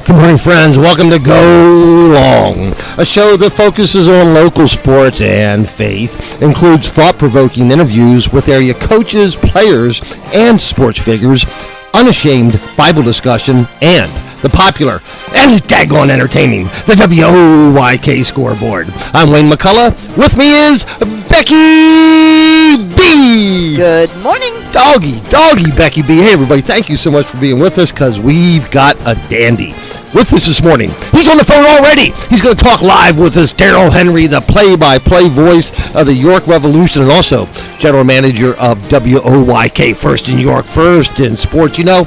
Good morning, friends. Welcome to Go Long, a show that focuses on local sports and faith, includes thought-provoking interviews with area coaches, players, and sports figures, unashamed Bible discussion, and the popular and daggone entertaining, the WOYK scoreboard. I'm Wayne McCullough. With me is Becky B. Good morning. Doggy Becky B. Hey, everybody, thank you so much for being with us because we've got a dandy with us this morning. He's on the phone already. He's going to talk live with us. Darrell Henry, the play-by-play voice of the York Revolution and also general manager of WOYK, First in York, First in Sports. You know,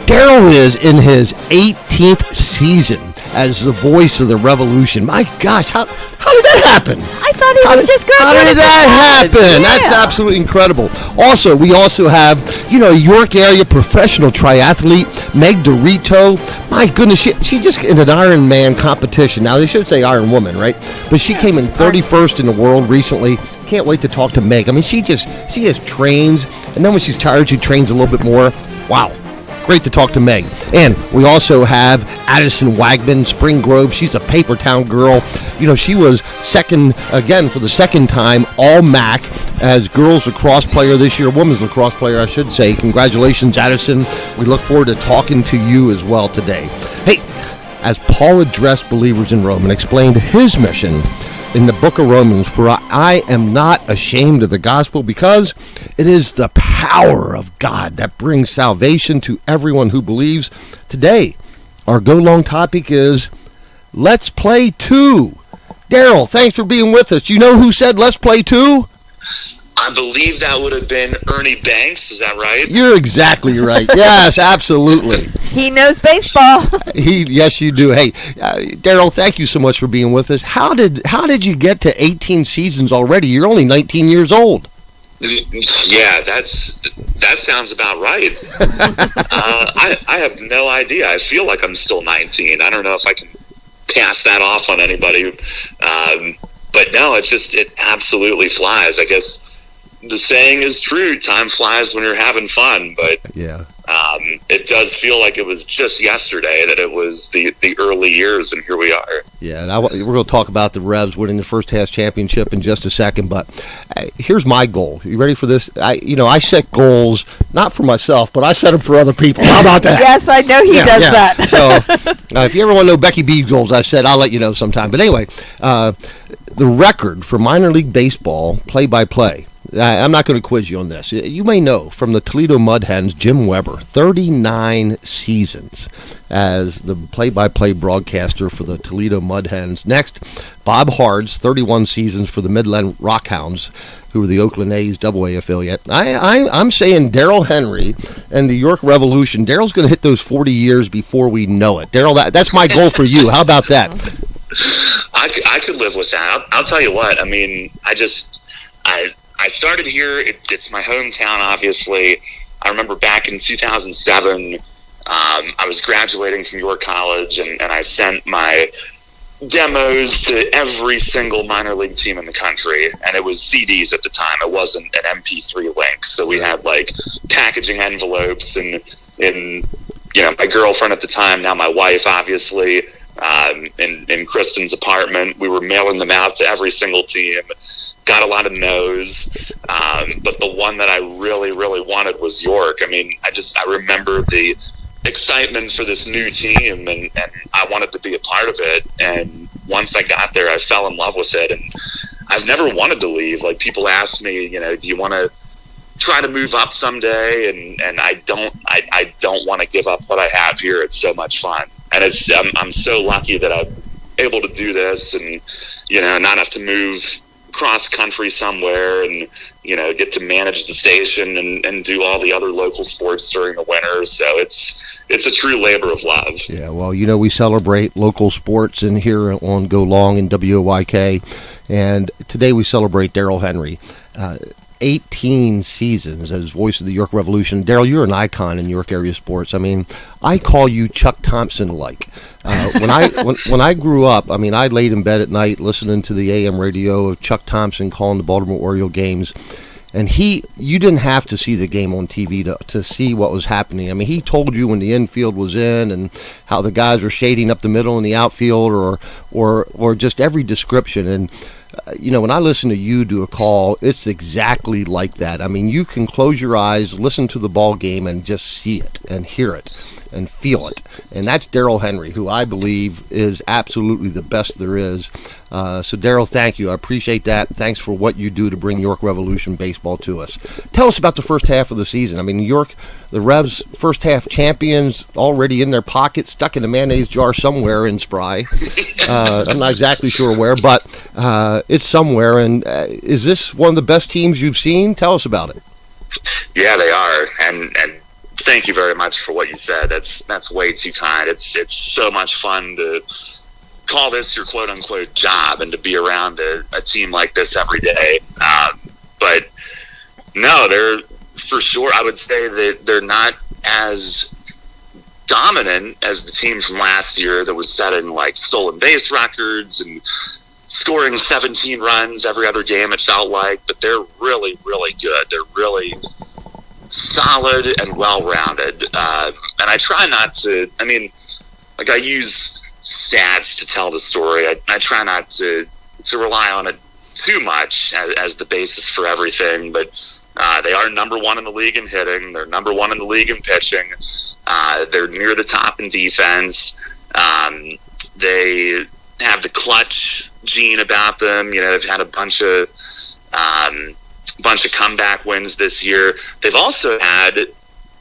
Darrell is in his 18th season as the voice of the Revolution. My gosh, how did that happen? I thought he was just graduating. How did that happen? Yeah. That's absolutely incredible. Also, we also have, York area professional triathlete, Meg Dorito. My goodness, she just in an Ironman competition. Now, they should say Iron Woman, right? But she came in 31st in the world recently. Can't wait to talk to Meg. I mean, she just trains, and then when she's tired, she trains a little bit more. Wow. Great to talk to Meg. And we also have Addison Wagman, Spring Grove. She's a Paper Town girl. She was second, again, for the second time, All-MAC as girls lacrosse player this year, women's lacrosse player, I should say. Congratulations, Addison. We look forward to talking to you as well today. Hey, as Paul addressed believers in Rome and explained his mission in the book of Romans, for I am not ashamed of the gospel because it is the power of God that brings salvation to everyone who believes. Today, our Go Long topic is Let's Play 2. Darrell, thanks for being with us. You know who said Let's Play 2? I believe that would have been Ernie Banks. Is that right? You're exactly right. Yes, absolutely. He knows baseball. Yes, you do. Hey, Darrell, thank you so much for being with us. How did you get to 18 seasons already? You're only 19 years old. Yeah, that sounds about right. I have no idea. I feel like I'm still 19. I don't know if I can pass that off on anybody. But no, it absolutely flies. I guess the saying is true. Time flies when you're having fun. But yeah. It does feel like it was just yesterday that it was the early years, and here we are. Yeah, and we're going to talk about the Revs winning the first half championship in just a second, but here's my goal. You ready for this? I set goals, not for myself, but I set them for other people. How about that? Yes, I know he does that. So if you ever want to know Becky B's goals, I said I'll let you know sometime. But anyway, the record for minor league baseball play-by-play, I'm not going to quiz you on this. You may know from the Toledo Mud Hens, Jim Weber, 39 seasons as the play-by-play broadcaster for the Toledo Mud Hens. Next, Bob Hards, 31 seasons for the Midland Rockhounds, who were the Oakland A's AA affiliate. I'm saying Darrell Henry and the York Revolution. Darrell's going to hit those 40 years before we know it. Darrell, that's my goal for you. How about that? I could live with that. I'll tell you what. I mean, I started here. It's my hometown, obviously. I remember back in 2007, I was graduating from York College, and I sent my demos to every single minor league team in the country, and it was CDs at the time. It wasn't an MP3 link, so we had like packaging envelopes, and my girlfriend at the time, now my wife, obviously, in Kristen's apartment, we were mailing them out to every single team. Got a lot of no's, but the one that I really, really wanted was York. I mean, I remember the excitement for this new team, and I wanted to be a part of it. And once I got there, I fell in love with it, and I've never wanted to leave. Like, people ask me, do you want to try to move up someday? And I don't want to give up what I have here. It's so much fun, and I'm so lucky that I'm able to do this, and not have to move cross country somewhere, and get to manage the station and do all the other local sports during the winter. So it's a true labor of love. Yeah, well, we celebrate local sports in here on Go Long and WOYK, and today we celebrate Darrell Henry. 18 seasons as voice of the York Revolution. Darrell, you're an icon in York area sports. I mean, I call you Chuck Thompson-like. When I grew up, I mean, I laid in bed at night listening to the AM radio of Chuck Thompson calling the Baltimore Oriole games. And you didn't have to see the game on TV to see what was happening. I mean, he told you when the infield was in and how the guys were shading up the middle in the outfield, or just every description. And when I listen to you do a call, it's exactly like that. I mean, you can close your eyes, listen to the ball game, and just see it and hear it and feel it. And that's Darrell Henry, who I believe is absolutely the best there is. So, Darrell, thank you. I appreciate that. Thanks for what you do to bring York Revolution baseball to us. Tell us about the first half of the season. I mean, York, the Revs, first half champions, already in their pocket, stuck in a mayonnaise jar somewhere in Spry. I'm not exactly sure where, but it's somewhere. And is this one of the best teams you've seen? Tell us about it. Yeah, they are. And thank you very much for what you said. That's way too kind. It's so much fun to call this your quote unquote job and to be around a team like this every day. But no, they're for sure. I would say that they're not as dominant as the team from last year that was setting like stolen base records and scoring 17 runs every other game, it felt like. But they're really, really good. They're really solid and well-rounded. And I try not to, I use stats to tell the story. I try not to rely on it too much as the basis for everything, but they are number one in the league in hitting. They're number one in the league in pitching. They're near the top in defense. They have the clutch gene about them. They've had a bunch of comeback wins this year. They've also had,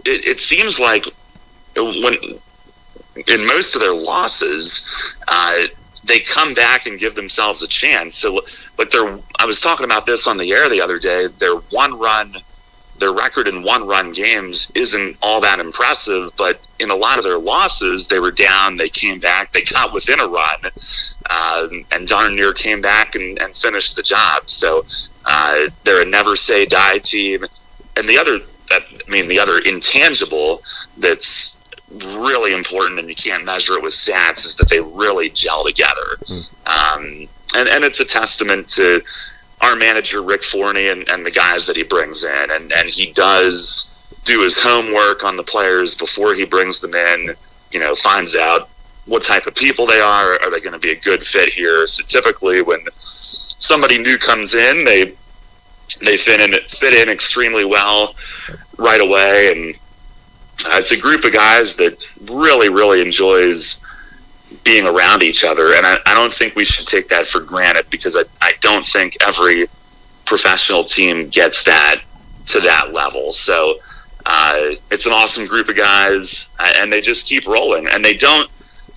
it seems like when in most of their losses, they come back and give themselves a chance. So, like, I was talking about this on the air the other day. Their record in one-run games isn't all that impressive, but in a lot of their losses, they were down, they came back, they got within a run, and darn near came back and finished the job. So they're a never-say-die team. And the other intangible that's really important, and you can't measure it with stats, is that they really gel together. And it's a testament to our manager, Rick Forney, and the guys that he brings in. And he does do his homework on the players before he brings them in, finds out what type of people they are. Are they going to be a good fit here? So typically when somebody new comes in, they fit in extremely well right away. And it's a group of guys that really, really enjoys being around each other. And I don't think we should take that for granted, because I don't think every professional team gets that to that level. So it's an awesome group of guys, and they just keep rolling. And they don't,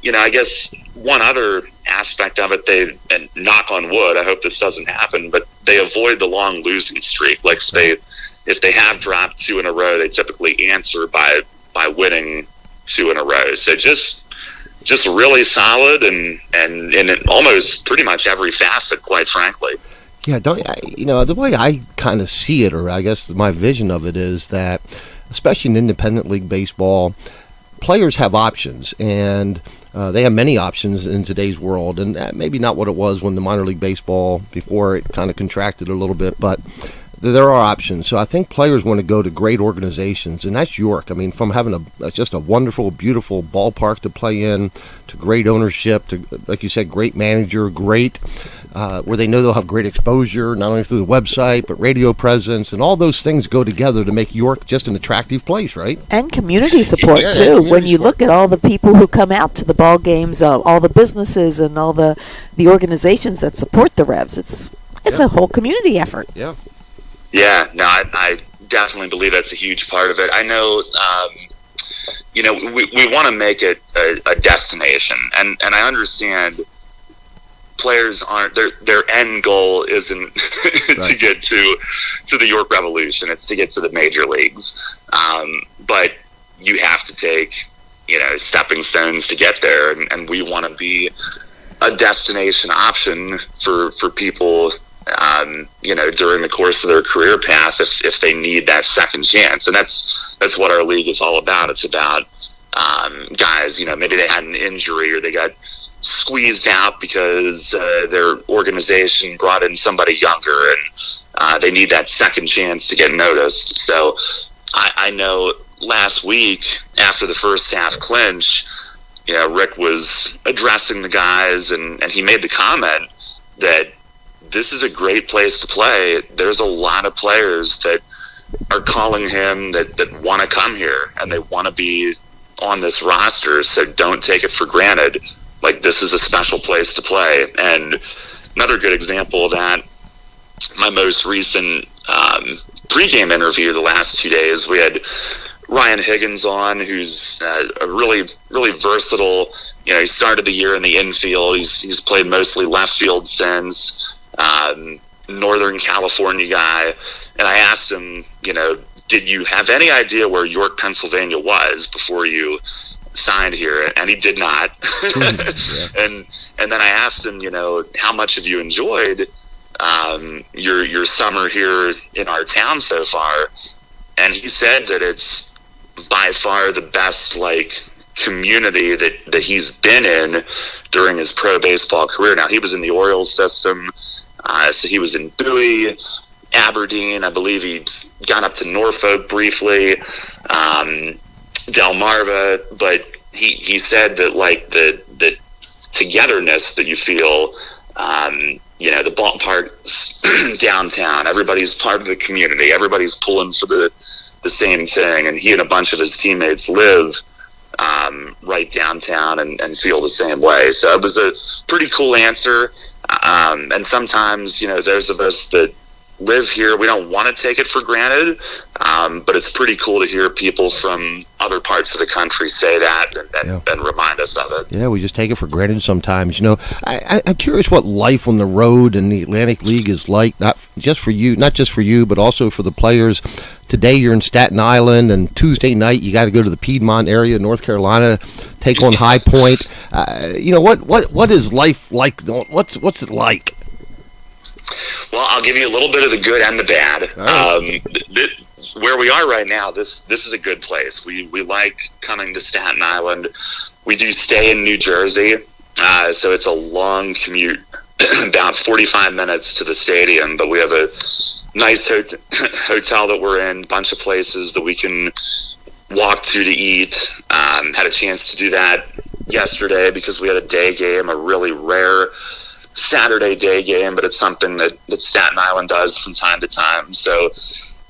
I guess one other aspect of it, and knock on wood, I hope this doesn't happen, but they avoid the long losing streak. Like if they have dropped 2 in a row, they typically answer by winning 2 in a row. So just really solid and in almost pretty much every facet, quite frankly. Yeah, the way I kind of see it, or I guess my vision of it, is that, especially in independent league baseball, players have options, and they have many options in today's world, and maybe not what it was when the minor league baseball, before it kind of contracted a little bit, but there are options. So I think players want to go to great organizations, and that's York. I mean, from having just a wonderful, beautiful ballpark to play in, to great ownership, to, like you said, great manager, great, where they know they'll have great exposure, not only through the website, but radio presence, and all those things go together to make York just an attractive place, right? And community support, too. When you look at all the people who come out to the ball games, all the businesses and all the organizations that support the Revs, it's a whole community effort. Yeah. Yeah, no, I definitely believe that's a huge part of it. I know, we want to make it a destination, and I understand players aren't, their end goal isn't to get to the York Revolution. It's to get to the major leagues. But you have to take, stepping stones to get there, and we want to be a destination option for people, during the course of their career path, if they need that second chance. And that's what our league is all about. It's about guys, maybe they had an injury or they got squeezed out because their organization brought in somebody younger and they need that second chance to get noticed. So I know last week after the first half clinch, Rick was addressing the guys and he made the comment that this is a great place to play. There's a lot of players that are calling him that want to come here and they want to be on this roster, so don't take it for granted. Like, this is a special place to play. And another good example of that, my most recent pregame interview the last 2 days, we had Ryan Higgins on, who's a really, really versatile. He started the year in the infield. He's played mostly left field since. Northern California guy. And I asked him, did you have any idea where York, Pennsylvania was before you signed here? And he did not. And then I asked him, how much have you enjoyed your summer here in our town so far? And he said that it's by far the best community that he's been in during his pro baseball career. Now, he was in the Orioles system, so he was in Bowie, Aberdeen. I believe he got up to Norfolk briefly, Delmarva, but he said that the togetherness that you feel, the ballpark's downtown, everybody's part of the community, everybody's pulling for the same thing, and he and a bunch of his teammates live right downtown and feel the same way. So it was a pretty cool answer. And sometimes, those of us that live here, we don't want to take it for granted, but it's pretty cool to hear people from other parts of the country say that and remind us of it. Yeah, we just take it for granted sometimes. I'm curious what life on the road in the Atlantic League is like, not just for you, but also for the players. Today you're in Staten Island, and Tuesday night you got to go to the Piedmont area, North Carolina, take on High Point. What is life like? What's it like? Well, I'll give you a little bit of the good and the bad. Right. Where we are right now, this is a good place. We like coming to Staten Island. We do stay in New Jersey, so it's a long commute, about 45 minutes to the stadium, but we have a nice hotel that we're in, bunch of places that we can walk to eat. Had a chance to do that yesterday because we had a day game, a really rare Saturday day game, but it's something that Staten Island does from time to time. So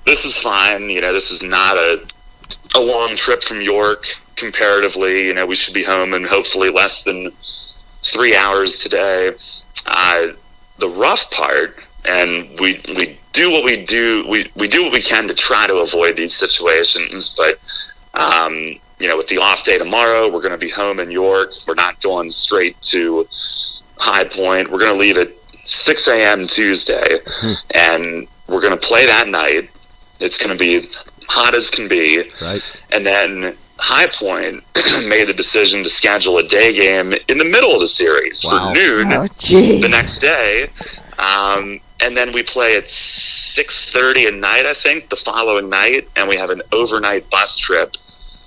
this is fine. This is not a long trip from York comparatively. We should be home in hopefully less than 3 hours today. The rough part, and we do what we do, we do what we can to try to avoid these situations, but with the off day tomorrow, we're going to be home in York. We're not going straight to High Point. We're going to leave at 6 a.m. Tuesday, and we're going to play that night. It's going to be hot as can be. Right. And then High Point made the decision to schedule a day game in the middle of the series for noon the next day. And then we play at 6:30 at night, I think, the following night, and we have an overnight bus trip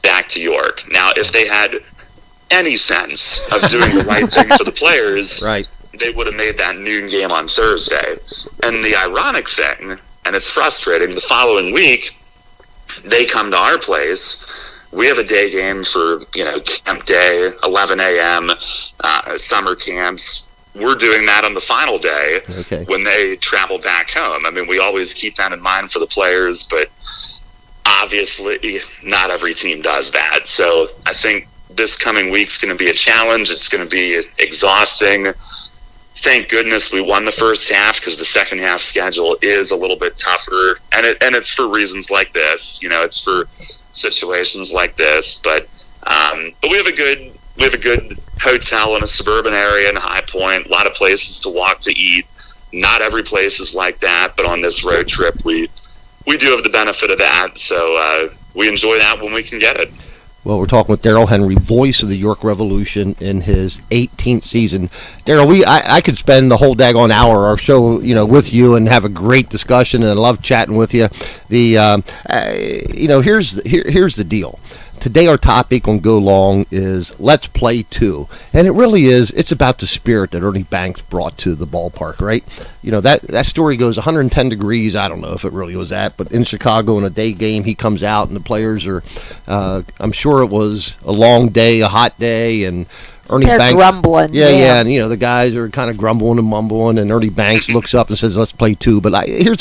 back to York. Now, if they had any sense of doing the right thing for the players, right, they would have made that noon game on Thursday. And the ironic thing, and it's frustrating, the following week, they come to our place. We have a day game for, camp day, 11 a.m., summer camps. We're doing that on the final day when they travel back home. I mean, we always keep that in mind for the players, but obviously not every team does that. So I think this coming week's going to be a challenge. It's going to be exhausting. Thank goodness we won the first half, because the second half schedule is a little bit tougher, and it's for reasons like this. It's for situations like this. But we have a good hotel in a suburban area in High Point. A lot of places to walk to eat. Not every place is like that, but on this road trip, we do have the benefit of that. So we enjoy that when we can get it. Well, we're talking with Darrell Henry, voice of the York Revolution in his 18th season. Darrell, I could spend the whole daggone hour or so, with you and have a great discussion, and I love chatting with you. Here's the deal. Today our topic on Go Long is Let's Play 2. And it really is, it's about the spirit that Ernie Banks brought to the ballpark, right? You know, that story goes 110 degrees. I don't know if it really was that, but in Chicago in a day game, he comes out and the players are, I'm sure it was a long day, a hot day, and Ernie They're Banks grumbling. Yeah, and the guys are kind of grumbling and mumbling, and Ernie Banks looks up and says, "Let's play 2." But here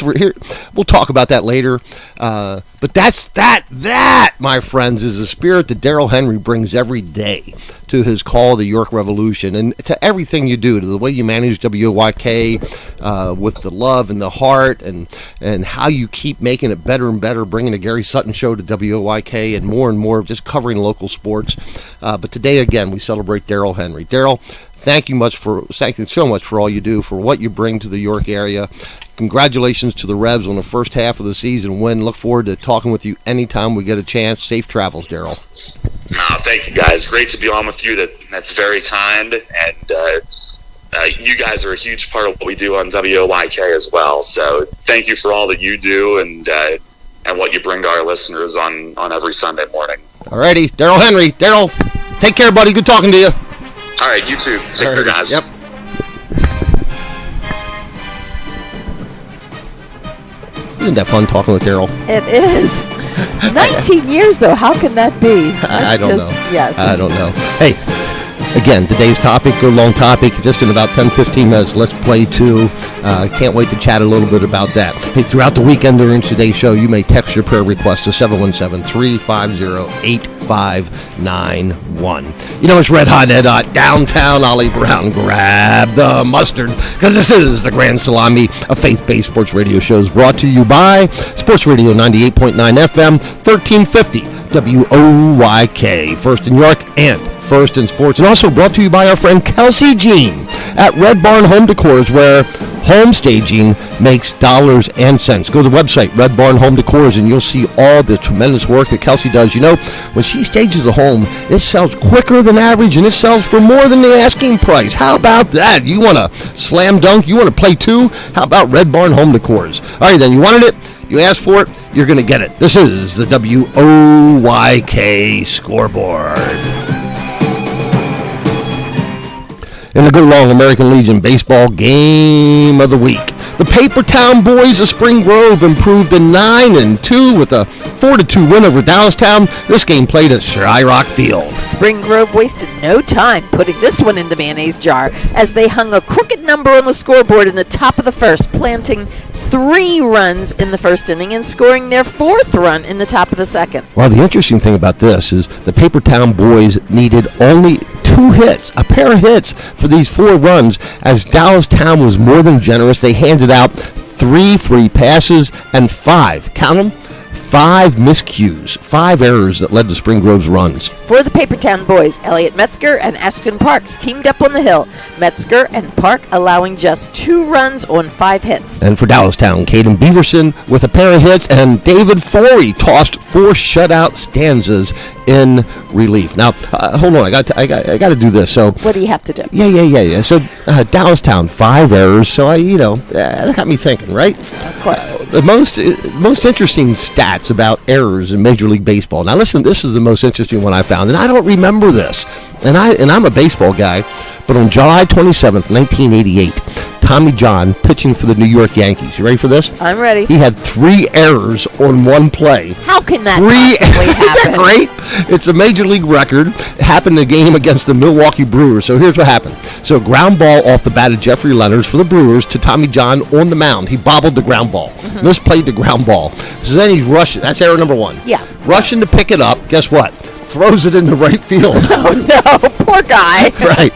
we'll talk about that later. But that, my friends, is a spirit that Darrell Henry brings every day to his call, the York Revolution, and to everything you do, to the way you manage WOYK with the love and the heart, and how you keep making it better and better, bringing the Gary Sutton Show to WOYK, and more just covering local sports. But today, again, we celebrate Darrell Henry. Darrell, thank you so much for all you do, for what you bring to the York area. Congratulations to the Revs on the first half of the season win. Look forward to talking with you anytime we get a chance. Safe travels, Darrell. No, thank you guys. Great to be on with you. That's very kind, and you guys are a huge part of what we do on WOYK as well. So thank you for all that you do and what you bring to our listeners on every Sunday morning. Alrighty, Darrell Henry. Darrell, take care, buddy. Good talking to you. All right, you too. Take care, guys. Yep. Isn't that fun talking with Darrell? It is. 19 years, though. How can that be? I don't know. Yes. I don't know. Hey, again, today's topic, Go Long topic, just in about 10-15 minutes. Let's play 2. Can't wait to chat a little bit about that. Hey, throughout the weekend during today's show, you may text your prayer request to 717-350-8591. You know, it's Red Hot Ed Hot, downtown Ollie Brown. Grab the mustard, because this is the Grand Salami, a faith-based sports radio show brought to you by Sports Radio 98.9 FM, 1350 WOYK, first in York and first in sports, and also brought to you by our friend Kelsey Jean at Red Barn Home Decors, where home staging makes dollars and cents. Go to the website, Red Barn Home Decors, and you'll see all the tremendous work that Kelsey does. You know, when she stages a home, it sells quicker than average, and it sells for more than the asking price. How about that? You want to slam dunk? You want to play 2? How about Red Barn Home Decors? All right, then, you wanted it, you asked for it, you're going to get it. This is the WOYK scoreboard. In the Go Long American Legion baseball game of the week, the Papertown boys of Spring Grove improved to 9-2 with a 4-2 win over Dallastown. This game played at Shyrock Field. Spring Grove wasted no time putting this one in the mayonnaise jar as they hung a crooked number on the scoreboard in the top of the first, planting 3 runs in the first inning and scoring their 4th run in the top of the second. Well, the interesting thing about this is the Papertown boys needed only 2 hits, a pair of hits for these 4 runs, as Dallastown was more than generous. They handed out 3 free passes and 5, count them, 5 miscues, 5 errors that led to Spring Grove's runs. For the Papertown boys, Elliot Metzger and Ashton Parks teamed up on the hill. Metzger and Park allowing just 2 runs on 5 hits. And for Dallastown, Caden Beaverson with a pair of hits, and David Forey tossed 4 shutout stanzas in relief. Now, hold on, I got to do this. So what do you have to do? Yeah. So Dallastown, 5 errors. So that got me thinking, right? Of course. The most interesting stats about errors in Major League Baseball. Now, listen, this is the most interesting one I found, and I don't remember this. And I'm a baseball guy, but on July 27th, 1988, Tommy John pitching for the New York Yankees. You ready for this? I'm ready. He had 3 errors on 1 play. How can that possibly happen? Isn't that great? It's a major league record. It happened in a game against the Milwaukee Brewers. So here's what happened. So ground ball off the bat of Jeffrey Leonard for the Brewers to Tommy John on the mound. He bobbled the ground ball. Mm-hmm. Misplayed the ground ball. So then he's rushing. That's error number 1. Yeah. Rushing to pick it up. Guess what? Throws it in the right field. Oh, no. Poor guy. Right.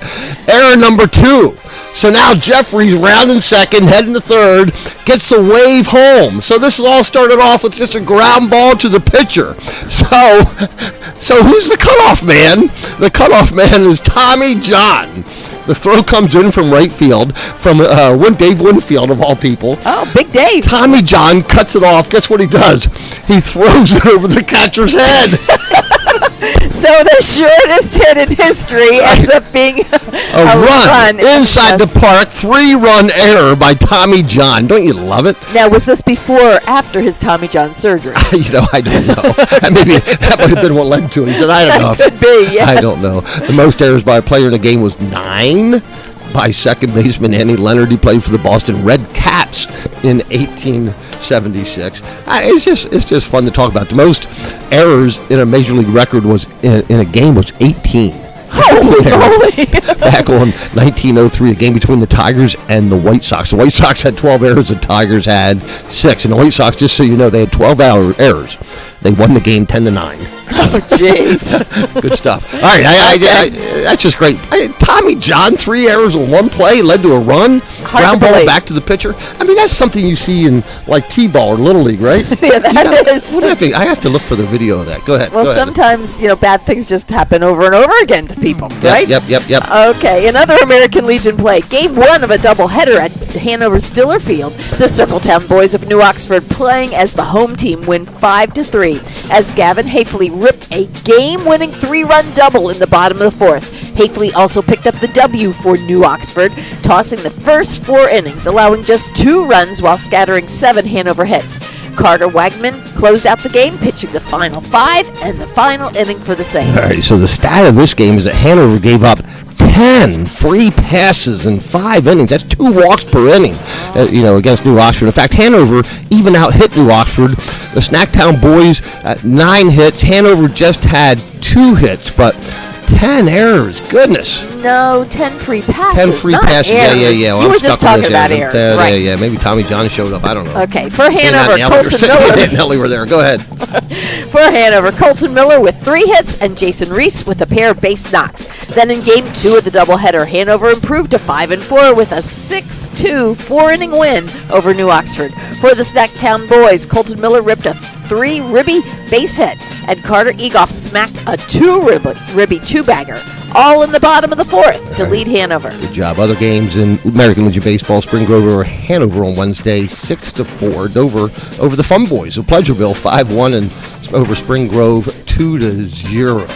Error number 2. So now Jeffrey's rounding second, heading to third, gets the wave home. So this all started off with just a ground ball to the pitcher. So who's the cutoff man? The cutoff man is Tommy John. The throw comes in from right field, from Dave Winfield, of all people. Oh, Big Dave. Tommy John cuts it off. Guess what he does? He throws it over the catcher's head. So the shortest hit in history ends up being A run inside the park, 3-run error by Tommy John. Don't you love it? Now, was this before or after his Tommy John surgery? I don't know. Maybe that might have been what led to it. He said, I don't know. Could be, yes. I don't know. The most errors by a player in a game was 9 by second baseman Andy Leonard. He played for the Boston Red Caps in 1876. It's just fun to talk about. The most errors in a major league record was in a game was 18. Holy moly. Back on 1903, a game between the Tigers and the White Sox. The White Sox had 12 errors, the Tigers had 6. And the White Sox, just so you know, they had 12 errors. They won the game 10-9. Oh, jeez. Good stuff. All right, that's just great. Tommy John, 3 errors in one play led to a run. Ground ball back to the pitcher. I mean, that's something you see in like T-ball or Little League, right? Yeah, that is. What happened? I have to look for the video of that. Go ahead. Well, go ahead. sometimes, bad things just happen over and over again to people, right? Yep. Okay, another American Legion play. Game 1 of a doubleheader at Hanover's Diller Field. The Circletown boys of New Oxford playing as the home team win 5-3 as Gavin Hafley ripped a game-winning 3-run double in the bottom of the 4th. Hafley also picked up the W for New Oxford, tossing the first 4 innings, allowing just 2 runs while scattering 7 Hanover hits. Carter Wagman closed out the game, pitching the final 5 and the final inning for the same. All right, so the stat of this game is that Hanover gave up 10 free passes in 5 innings. That's 2 walks per inning, against New Oxford. In fact, Hanover even out-hit New Oxford. The Snacktown boys, 9 hits. Hanover just had 2 hits, but 10 errors. Goodness. No, 10 free passes. 10 free not passes. Errors. Yeah. Well, you I'm were just stuck on talking this about area. errors. Right. Yeah. Maybe Tommy John showed up. I don't know. Okay, for Hanover, Colton Miller. Miller. and Nelly were there. Go ahead. For Hanover, Colton Miller with 3 hits and Jason Reese with a pair of base knocks. Then in Game 2 of the doubleheader, Hanover improved to 5-4 with a 6-2 4-inning win over New Oxford. For the Snacktown boys, Colton Miller ripped a 3-ribby base hit, and Carter Egoff smacked a 2-ribby 2-bagger, all in the bottom of the 4th to lead Hanover. Good job. Other games in American Legion Baseball, Spring Grove over Hanover on Wednesday, 6-4. Dover over the Fun Boys of Pleasureville, 5-1, and over Spring Grove, 2-0.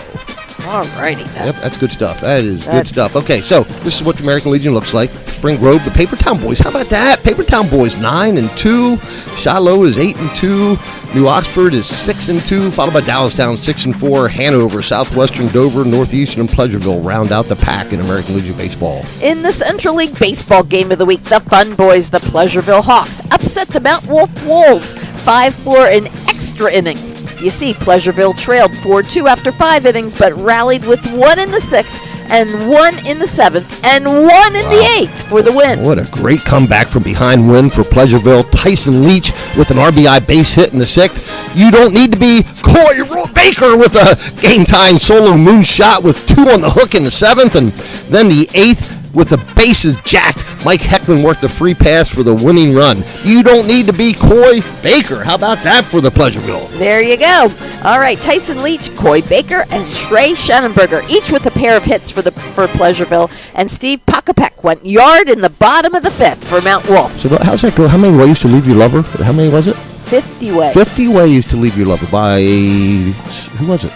Alrighty then. Yep, that's good stuff. That is good stuff. Okay, so this is what the American Legion looks like. Spring Grove, the Papertown boys. How about that? Papertown boys 9-2. Shiloh is 8-2. New Oxford is 6-2, followed by Dallastown 6-4. Hanover, Southwestern, Dover, Northeastern, and Pleasureville round out the pack in American Legion Baseball. In the Central League Baseball game of the week, the Fun Boys, the Pleasureville Hawks, upset the Mount Wolf Wolves 5-4 in extra innings. You see, Pleasureville trailed 4-2 after 5 innings, but rallied with 1 in the 6th and 1 in the 7th and 1 in the 8th for the win. What a great comeback from behind win for Pleasureville. Tyson Leach with an RBI base hit in the 6th. You don't need to be Coy Baker with a game-tying solo moonshot with 2 on the hook in the 7th, and then the 8th with the bases jacked. Mike Heckman worked a free pass for the winning run. You don't need to be Coy Baker. How about that for the Pleasureville? There you go. All right, Tyson Leach, Coy Baker, and Trey Schannenberger, each with a pair of hits for Pleasureville, and Steve Pakapek went yard in the bottom of the 5th for Mount Wolf. So how's that go? How many ways to leave your lover? How many was it? 50 ways. 50 ways to leave your lover by, who was it?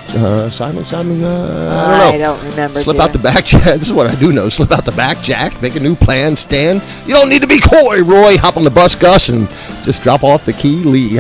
Simon? I don't know. I don't remember. Slip out the back jack. This is what I do know. Slip out the back jack, make a new plan, stand. You don't need to be coy, Roy. Hop on the bus, Gus, and just drop off the key, Lee.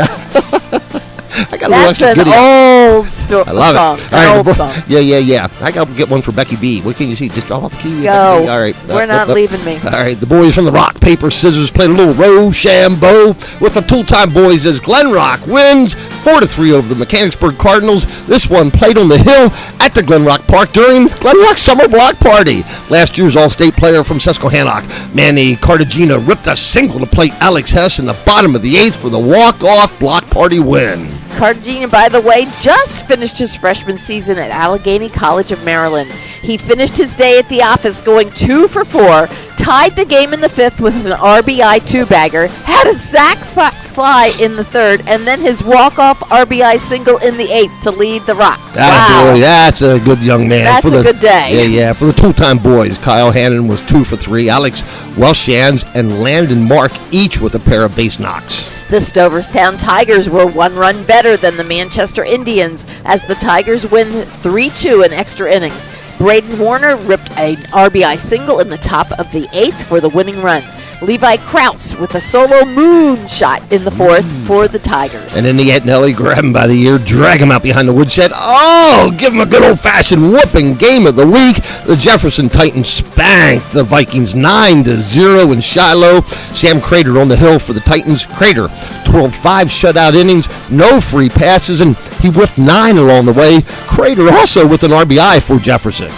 I got a little That's extra an goodie. old I love song. it. An old song. Yeah. I got to get one for Becky B. What can you see? Just drop off the key. Go. All right. We're not leaving me. All right. The boys from the Rock, Paper, Scissors played a little Rochambeau with the Tool-Time boys as Glen Rock wins 4-3 over the Mechanicsburg Cardinals. This one played on the hill at the Glen Rock Park during Glen Rock's summer block party. Last year's All-State player from Susquehannock, Manny Cartagena, ripped a single to plate Alex Hess in the bottom of the 8th for the walk-off block party win. Cartagena, by the way, just finished his freshman season at Allegheny College of Maryland. He finished his day at the office going 2 for 4, tied the game in the 5th with an RBI 2-bagger, had a sac fly in the 3rd, and then his walk-off RBI single in the 8th to lead the Rock. Wow. Boy, that's a good young man. That's a good day. Yeah. For the Tool-Time boys, Kyle Hannon was 2 for 3. Alex Welshans and Landon Mark each with a pair of base knocks. The Stoverstown Tigers were one run better than the Manchester Indians as the Tigers win 3-2 in extra innings. Braden Warner ripped an RBI single in the top of the 8th for the winning run. Levi Krause with a solo moonshot in the 4th for the Tigers. And then they get Nelly, grab him by the ear, drag him out behind the woodshed. Oh, give him a good old-fashioned whooping. Game of the week. The Jefferson Titans spanked the Vikings 9-0 in Shiloh. Sam Crater on the hill for the Titans. Crater twirled 5 shutout innings, no free passes, and he whiffed 9 along the way. Crater also with an RBI for Jefferson.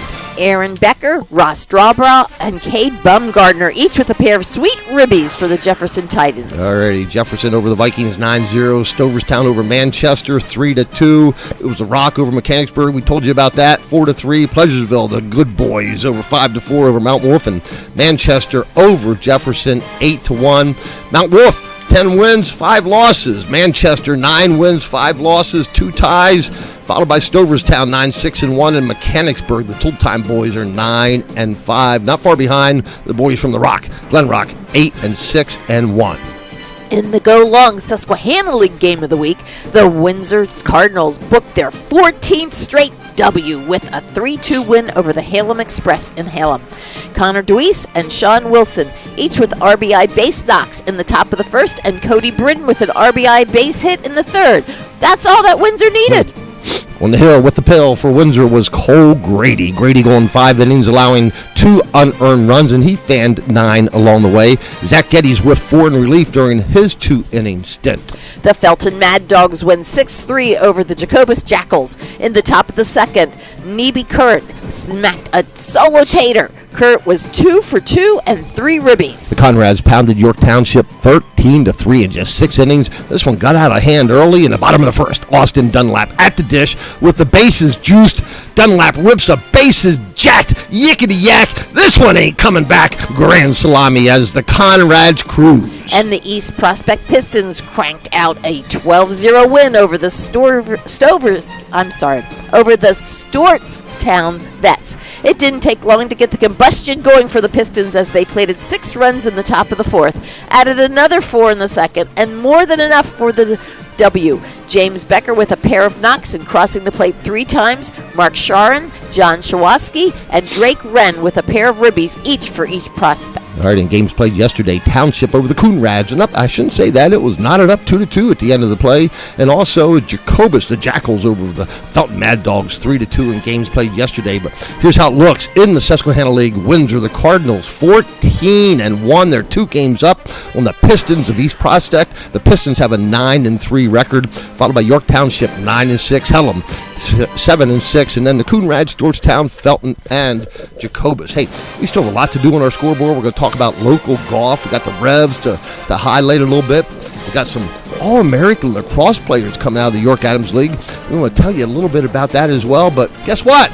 Aaron Becker, Ross Strawbrow, and Cade Bumgardner, each with a pair of sweet ribbies for the Jefferson Titans. Alrighty, Jefferson over the Vikings 9-0. Stoverstown over Manchester 3-2. It was a rock over Mechanicsburg. We told you about that. 4-3. Pleasuresville, the good boys, over 5-4 over Mount Wolf, and Manchester over Jefferson 8-1. Mount Wolf 10 wins, 5 losses. Manchester 9 wins, 5 losses, 2 ties. Followed by Stoverstown 9-6-1, and Mechanicsburg. The Tool-Time boys are 9-5. Not far behind the boys from the Rock, Glen Rock, 8-6-1. In the Go Long Susquehanna League Game of the Week, the Windsor Cardinals booked their 14th straight W with a 3-2 win over the Halem Express in Halem. Connor Deweese and Sean Wilson, each with RBI base knocks in the top of the 1st, and Cody Britton with an RBI base hit in the 3rd. That's all that Windsor needed. On the hill with the pill for Windsor was Cole Grady. Grady going 5 innings, allowing 2 unearned runs, and he fanned 9 along the way. Zach Geddes whiffed 4 in relief during his 2-inning stint. The Felton Mad Dogs win 6-3 over the Jacobus Jackals. In the top of the 2nd, Nebe Kurt smacked a solo tater. Kurt was 2 for 2 and 3 ribbies. The Conrads pounded York Township 13-3 in just 6 innings. This one got out of hand early in the bottom of the 1st. Austin Dunlap at the dish with the bases juiced. Dunlap rips a bases jacked. Yickety-yak. This one ain't coming back. Grand salami as the Conrads cruise. And the East Prospect Pistons cranked out a 12-0 win over the Stewartstown Vets. It didn't take long to get the combustion going for the Pistons as they plated 6 runs in the top of the 4th, added another 4 in the 2nd, and more than enough for the W. James Becker with a pair of knocks and crossing the plate 3 times. Mark Sharon, John Shawaski, and Drake Wren with a pair of ribbies each for each prospect. All right, in games played yesterday, Township over the Coonrads, and up, I shouldn't say that, it was knotted up 2-2 at the end of the play, and also Jacobus, the Jackals, over the Felton Mad Dogs 3-2 in games played yesterday. But here's how it looks in the Susquehanna League. Windsor, the Cardinals 14-1. They're 2 games up on the Pistons of East Prospect. The Pistons have a 9-3 record, followed by York Township 9-6, Hallam 7-6, and then the Coonrads, Georgetown, Felton, and Jacobus. Hey, we still have a lot to do on our scoreboard. We're going to talk about local golf. We got the Revs to highlight a little bit. We got some All-American lacrosse players coming out of the York Adams League. We want to tell you a little bit about that as well, but guess what?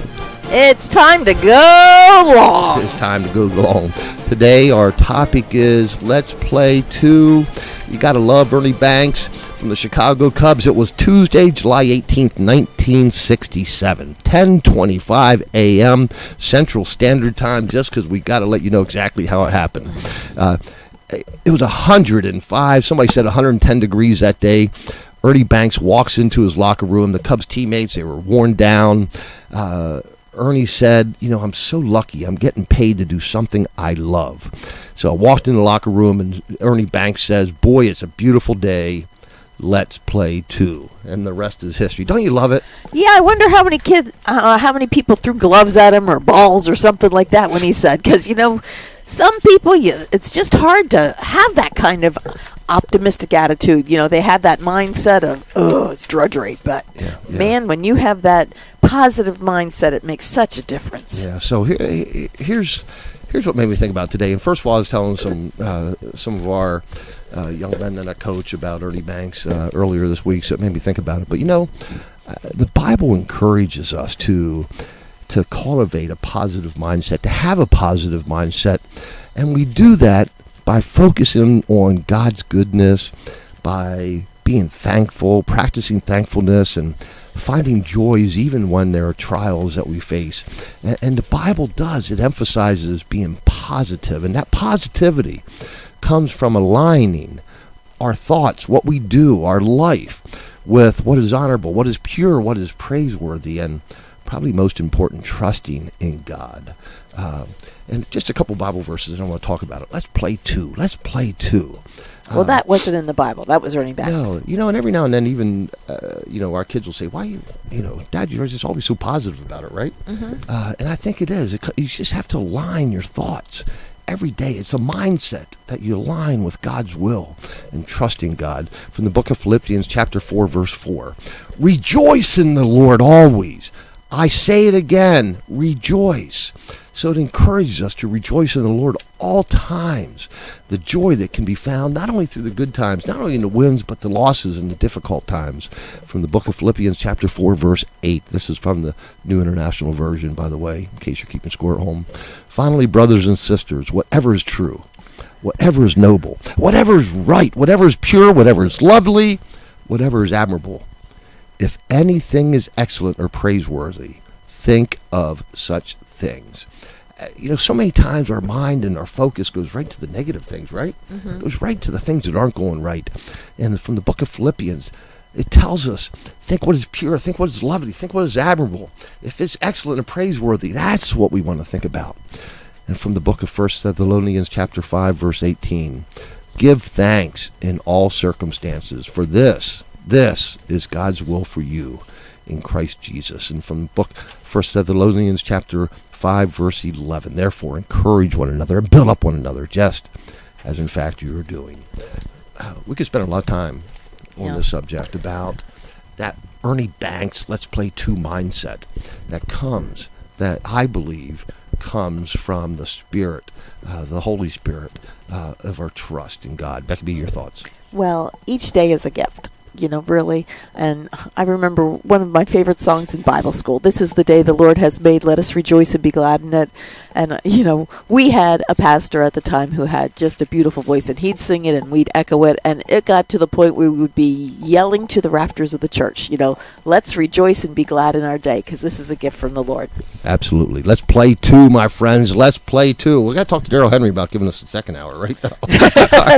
It's time to go long. It's time to go long. Today our topic is Let's Play 2. You got to love Ernie Banks from the Chicago Cubs. It was Tuesday, July 18th, 1967, 10:25 a.m. Central Standard Time, just because we got to let you know exactly how it happened. It was 105, somebody said 110 degrees that day. Ernie Banks walks into his locker room. The Cubs teammates, they were worn down. Ernie said, I'm so lucky. I'm getting paid to do something I love. So I walked in the locker room, and Ernie Banks says, boy, it's a beautiful day. Let's Play 2. And the rest is history. Don't you love it? Yeah, I wonder how many people threw gloves at him or balls or something like that when he said, because, some people, it's just hard to have that kind of optimistic attitude. They have that mindset of, it's drudgery. But, man, when you have that positive mindset, it makes such a difference. Yeah, so here's what made me think about today. And first of all, I was telling some of our young men that I coach about Ernie Banks earlier this week, so it made me think about it. But, the Bible encourages us to cultivate a positive mindset, to have a positive mindset. And we do that by focusing on God's goodness, by being thankful, practicing thankfulness, and finding joys even when there are trials that we face. And the Bible does. It emphasizes being positive. And that positivity comes from aligning our thoughts, what we do, our life, with what is honorable, what is pure, what is praiseworthy, and probably most important, trusting in God. And just a couple Bible verses, and I want to talk about it. Let's play two. Well, that wasn't in the Bible. That was Ernie Banks. No, and every now and then, even, our kids will say, why, Dad, you're just always so positive about it, right? Mm-hmm. And I think it is. You just have to align your thoughts every day. It's a mindset that you align with God's will and trusting God. From the book of Philippians, chapter 4, verse 4. Rejoice in the Lord always. I say it again, rejoice. So it encourages us to rejoice in the Lord all times. The joy that can be found not only through the good times, not only in the wins, but the losses and the difficult times. From the book of Philippians, chapter 4, verse 8. This is from the New International Version, by the way, in case you're keeping score at home. Finally, brothers and sisters, whatever is true, whatever is noble, whatever is right, whatever is pure, whatever is lovely, whatever is admirable, if anything is excellent or praiseworthy, think of such things. So many times our mind and our focus goes right to the negative things, right? Mm-hmm. It goes right to the things that aren't going right. And from the book of Philippians, it tells us, think what is pure, think what is lovely, think what is admirable. If it's excellent and praiseworthy, that's what we want to think about. And from the book of 1 Thessalonians chapter 5, verse 18, give thanks in all circumstances, for this is God's will for you in Christ Jesus. And from the book 1 Thessalonians chapter 5, verse 11, therefore encourage one another and build up one another, just as in fact you are doing. We could spend a lot of time on this subject about that Ernie Banks Let's Play 2 mindset that I believe comes from the Spirit, the Holy Spirit of our trust in God. Becky, your thoughts? Well, each day is a gift. Really. And I remember one of my favorite songs in Bible school. This is the day the Lord has made. Let us rejoice and be glad in it. And, we had a pastor at the time who had just a beautiful voice, and he'd sing it and we'd echo it. And it got to the point where we would be yelling to the rafters of the church, let's rejoice and be glad in our day, because this is a gift from the Lord. Absolutely. Let's play 2, my friends. Let's play 2. We got to talk to Daryl Henry about giving us the second hour, right? All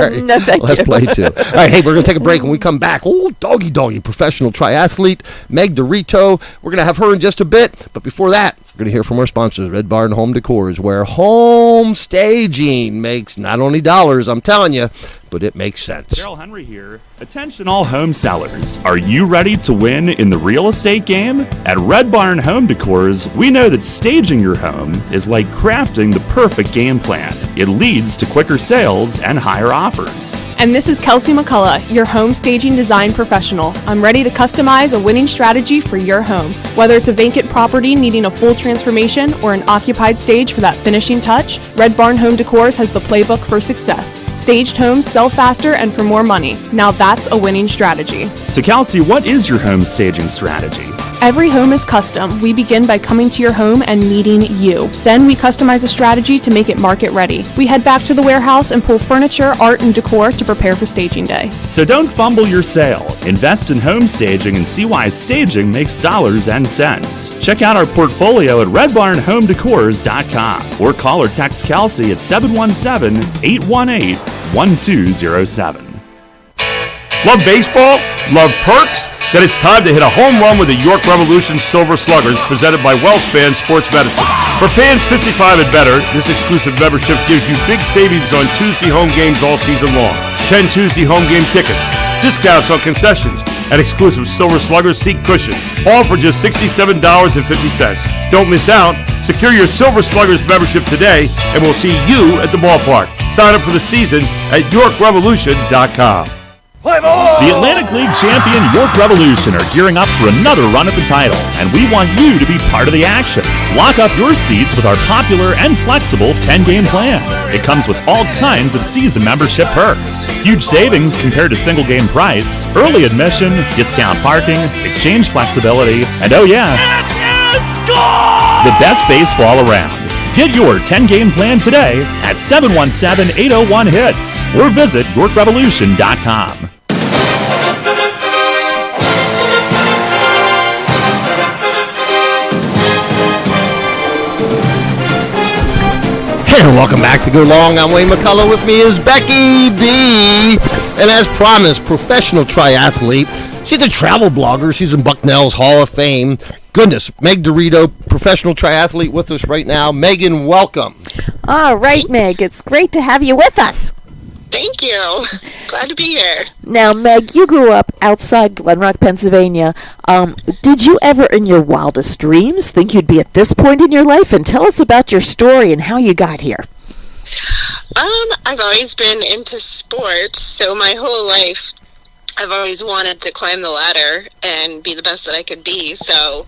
right. No, thank Let's you. play 2. All right, hey, we're going to take a break. When we come back, doggy, professional triathlete, Meg Dorito. We're going to have her in just a bit. But before that, we're going to hear from our sponsors, Red Barn Home Decors, where home staging makes not only dollars, I'm telling you, but it makes sense. Daryl Henry here. Attention all home sellers. Are you ready to win in the real estate game? At Red Barn Home Decors, we know that staging your home is like crafting the perfect game plan. It leads to quicker sales and higher offers. And this is Kelsey McCullough, your home staging design professional. I'm ready to customize a winning strategy for your home. Whether it's a vacant property needing a full transformation or an occupied stage for that finishing touch, Red Barn Home Decors has the playbook for success. Staged homes sell faster and for more money. Now that's a winning strategy. So Kelsey, what is your home staging strategy? Every home is custom. We begin by coming to your home and meeting you. Then we customize a strategy to make it market ready. We head back to the warehouse and pull furniture, art, and decor to prepare for staging day. So don't fumble your sale. Invest in home staging and see why staging makes dollars and cents. Check out our portfolio at redbarnhomedecors.com or call or text Kelsey at 717-818-1207. Love baseball? Love perks? Then it's time to hit a home run with the York Revolution Silver Sluggers presented by WellSpan Sports Medicine. For fans 55 and better, this exclusive membership gives you big savings on Tuesday home games all season long. 10 Tuesday home game tickets, discounts on concessions, and exclusive Silver Sluggers seat cushions, all for just $67.50. Don't miss out. Secure your Silver Sluggers membership today, and we'll see you at the ballpark. Sign up for the season at YorkRevolution.com. The Atlantic League champion York Revolution are gearing up for another run at the title, and we want you to be part of the action. Lock up your seats with our popular and flexible 10-game plan. It comes with all kinds of season membership perks. Huge savings compared to single-game price, early admission, discount parking, exchange flexibility, and oh yeah, the best baseball around. Get your 10-game plan today at 717-801-HITS or visit YorkRevolution.com. And welcome back to Go Long. I'm Wayne McCullough. With me is Becky B. And as promised, professional triathlete. She's a travel blogger. She's in Bucknell's Hall of Fame. Goodness, Meg Dorito, professional triathlete with us right now. Megan, welcome. All right, Meg. It's great to have you with us. Thank you. Glad to be here. Now, Meg, you grew up outside Glen Rock, Pennsylvania. Did you ever, in your wildest dreams, think you'd be at this point in your life? And tell us about your story and how you got here. I've always been into sports, so my whole life I've always wanted to climb the ladder and be the best that I could be. So,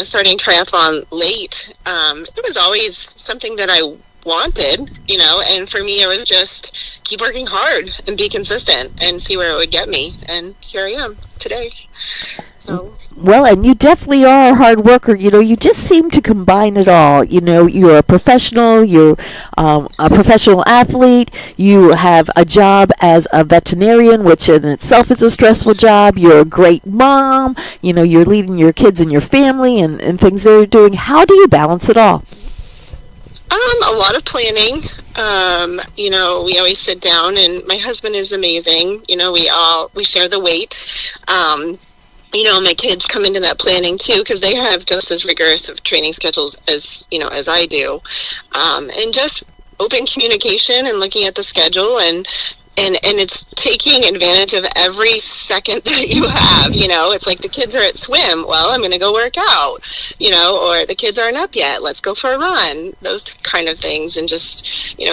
starting triathlon late, it was always something that I wanted, and for me it was just keep working hard and be consistent and see where it would get me, and here I am today. So. Well, and you definitely are a hard worker. You just seem to combine it all. You're a professional, you're a professional athlete, you have a job as a veterinarian, which in itself is a stressful job. You're a great mom, you're leading your kids and your family and things they're doing. How do you balance it all? A lot of planning. We always sit down, and my husband is amazing. We share the weight. My kids come into that planning too, because they have just as rigorous of training schedules as I do. And just open communication and looking at the schedule and it's taking advantage of every second that you have. It's like the kids are at swim. Well, I'm going to go work out, or the kids aren't up yet. Let's go for a run. Those kind of things, and just,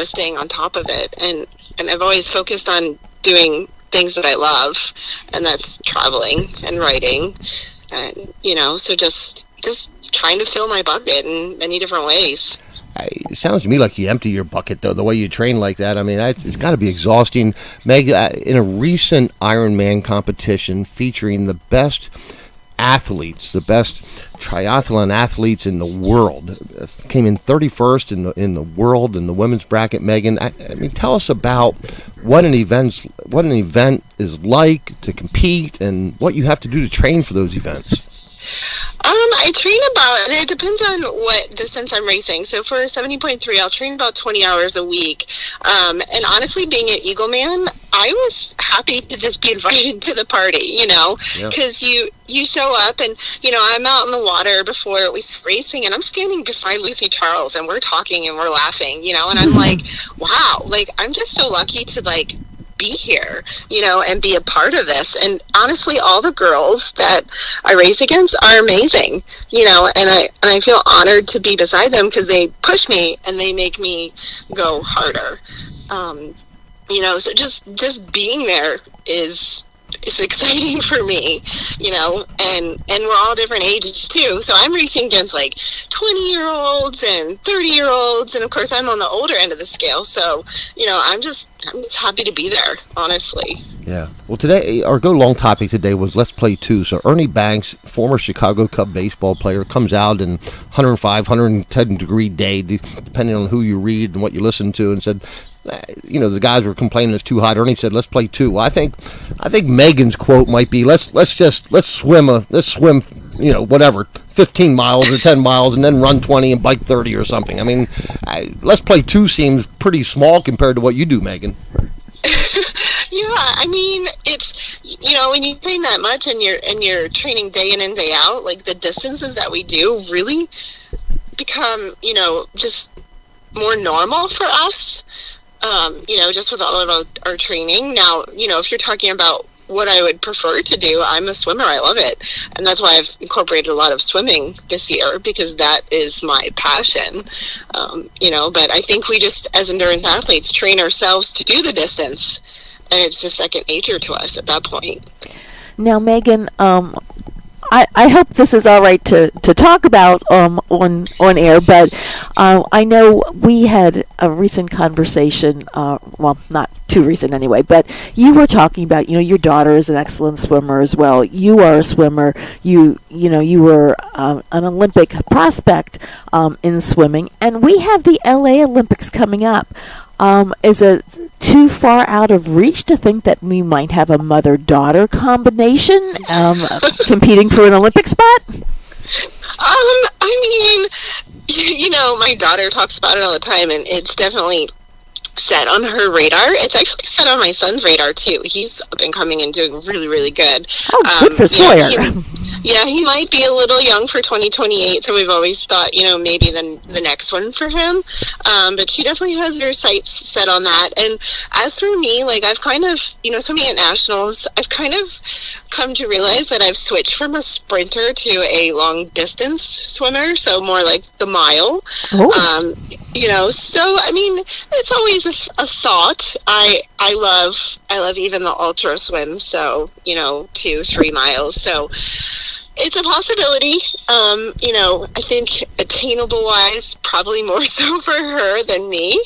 staying on top of it. And I've always focused on doing things that I love, and that's traveling and writing. And, so just trying to fill my bucket in many different ways. It sounds to me like you empty your bucket, though, the way you train like that. I mean, it's got to be exhausting. Meg, in a recent Ironman competition featuring the best athletes, the best triathlon athletes in the world, came in 31st in the world in the women's bracket. Megan, I mean, tell us about what an event is like to compete and what you have to do to train for those events. I train and it depends on what distance I'm racing. So for 70.3, I'll train about 20 hours a week. And honestly, being at Eagleman, I was happy to just be invited to the party, because you show up and, I'm out in the water before we start racing, and I'm standing beside Lucy Charles, and we're talking and we're laughing, and I'm like, wow, I'm just so lucky to be here, and be a part of this. And honestly, all the girls that I race against are amazing, and I feel honored to be beside them because they push me and they make me go harder. So just being there is exciting for me, and we're all different ages too. So I'm racing against 20-year-olds and 30-year-olds, and of course I'm on the older end of the scale. So, I'm just happy to be there, honestly. Yeah. Well, today, our Go Long topic today was Let's Play 2. So Ernie Banks, former Chicago Cub baseball player, comes out in 105, 110 degree day, depending on who you read and what you listen to, and said, the guys were complaining it's too hot. Ernie said, "Let's play 2." Well, I think Megan's quote might be, let's swim, whatever, 15 miles or 10 miles, and then run 20 and bike 30 or something. I mean, Let's Play 2 seems pretty small compared to what you do, Megan. Yeah, I mean, it's, when you train that much and you're training day in and day out, the distances that we do really become, just more normal for us. Just with all of our training. Now, if you're talking about what I would prefer to do, I'm a swimmer. I love it. And that's why I've incorporated a lot of swimming this year, because that is my passion. But I think we just, as endurance athletes, train ourselves to do the distance. And it's just second nature to us at that point. Now, Megan, I hope this is all right to talk about on air, but I know we had a recent conversation, well, not too recent anyway, but you were talking about, your daughter is an excellent swimmer as well. You are a swimmer. You were an Olympic prospect in swimming, and we have the LA Olympics coming up. Is it too far out of reach to think that we might have a mother-daughter combination competing for an Olympic spot? I mean, you know, my daughter talks about it all the time, and it's definitely set on her radar. It's actually set on my son's radar too. He's been coming and doing really, really good. Oh, good for Sawyer. Yeah, he might be a little young for 2028, so we've always thought, you know, maybe the next one for him. But she definitely has her sights set on that. And as for me, like, I've kind of, you know, swimming at nationals, I've kind of come to realize that I've switched from a sprinter to a long distance swimmer, so more like the mile. Oh. You know, so I mean, it's always a thought. I love even the ultra swim, so, you know, 2-3 miles. So it's a possibility. You know, I think attainable wise, probably more so for her than me.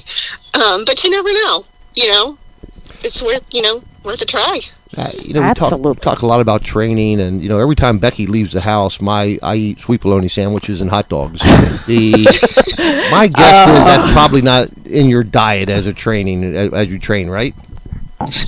But you never know. You know, it's worth a try. You know, we talk a lot about training, and you know, every time Becky leaves the house, I eat sweet bologna sandwiches and hot dogs. My guess is that's probably not in your diet as you train, right?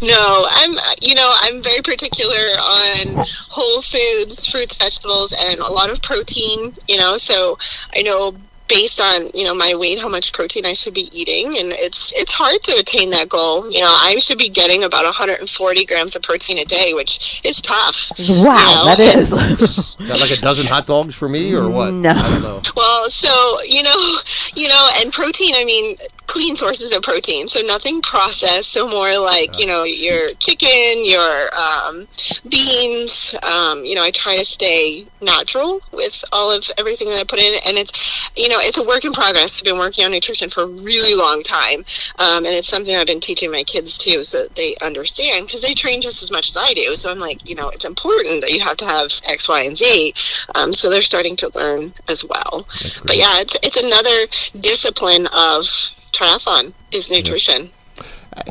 No, I'm very particular on whole foods, fruits, vegetables, and a lot of protein, you know, so I know based on, you know, my weight, how much protein I should be eating, and it's hard to attain that goal. You know, I should be getting about 140 grams of protein a day, which is tough. Wow, you know? that is. Is that like a dozen hot dogs for me, or what? No. I don't know. Well, so, you know, and protein, I mean, clean sources of protein, so nothing processed, so more like, you know, your chicken, your beans, you know, I try to stay natural with all of everything that I put in, and it's, you know, it's a work in progress. I've been working on nutrition for a really long time, and it's something I've been teaching my kids too, so that they understand, because they train just as much as I do, so I'm like, you know, it's important that you have to have X, Y, and Z, so they're starting to learn as well. But yeah, it's another discipline of triathlon is nutrition.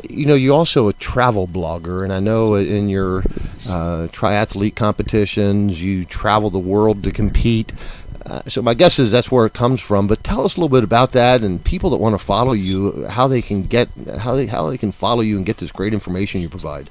You know, you're also a travel blogger, and I know in your triathlete competitions, you travel the world to compete. So my guess is that's where it comes from. But tell us a little bit about that, and people that want to follow you, how they can follow you and get this great information you provide.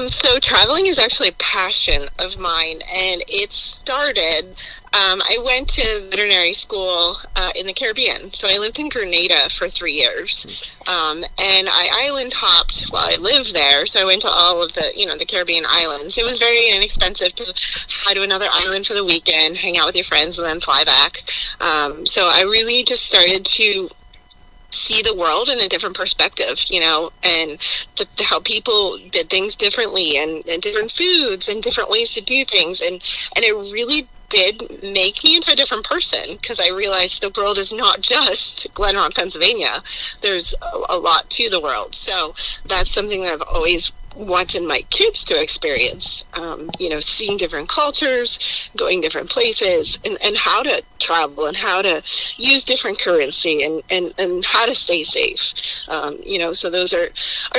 So traveling is actually a passion of mine, and it started, I went to veterinary school in the Caribbean. So I lived in Grenada for 3 years, and I island hopped while I lived there. So I went to all of the, you know, the Caribbean islands. It was very inexpensive to fly to another island for the weekend, hang out with your friends, and then fly back. So I really just started to see the world in a different perspective, you know, and how people did things differently, and different foods and different ways to do things, and it really did make me into a different person, because I realized the world is not just Glen Rock, Pennsylvania. There's a lot to the world. So that's something that I've always wanted my kids to experience, you know, seeing different cultures, going different places, and how to travel, and how to use different currency, and how to stay safe. You know, so those are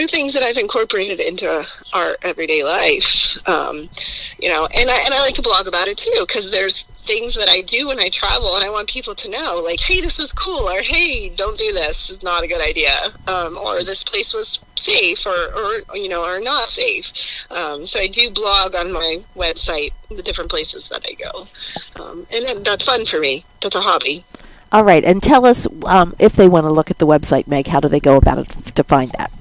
things that I've incorporated into our everyday life. You know, and I like to blog about it too, because there's things that I do when I travel, and I want people to know, like, hey, this was cool, or hey, don't do this, it's not a good idea, or this place was safe, or you know, or not safe. So I do blog on my website the different places that I go, and that's fun for me. That's a hobby. All right, and tell us if they want to look at the website, Meg, how do they go about it to find that?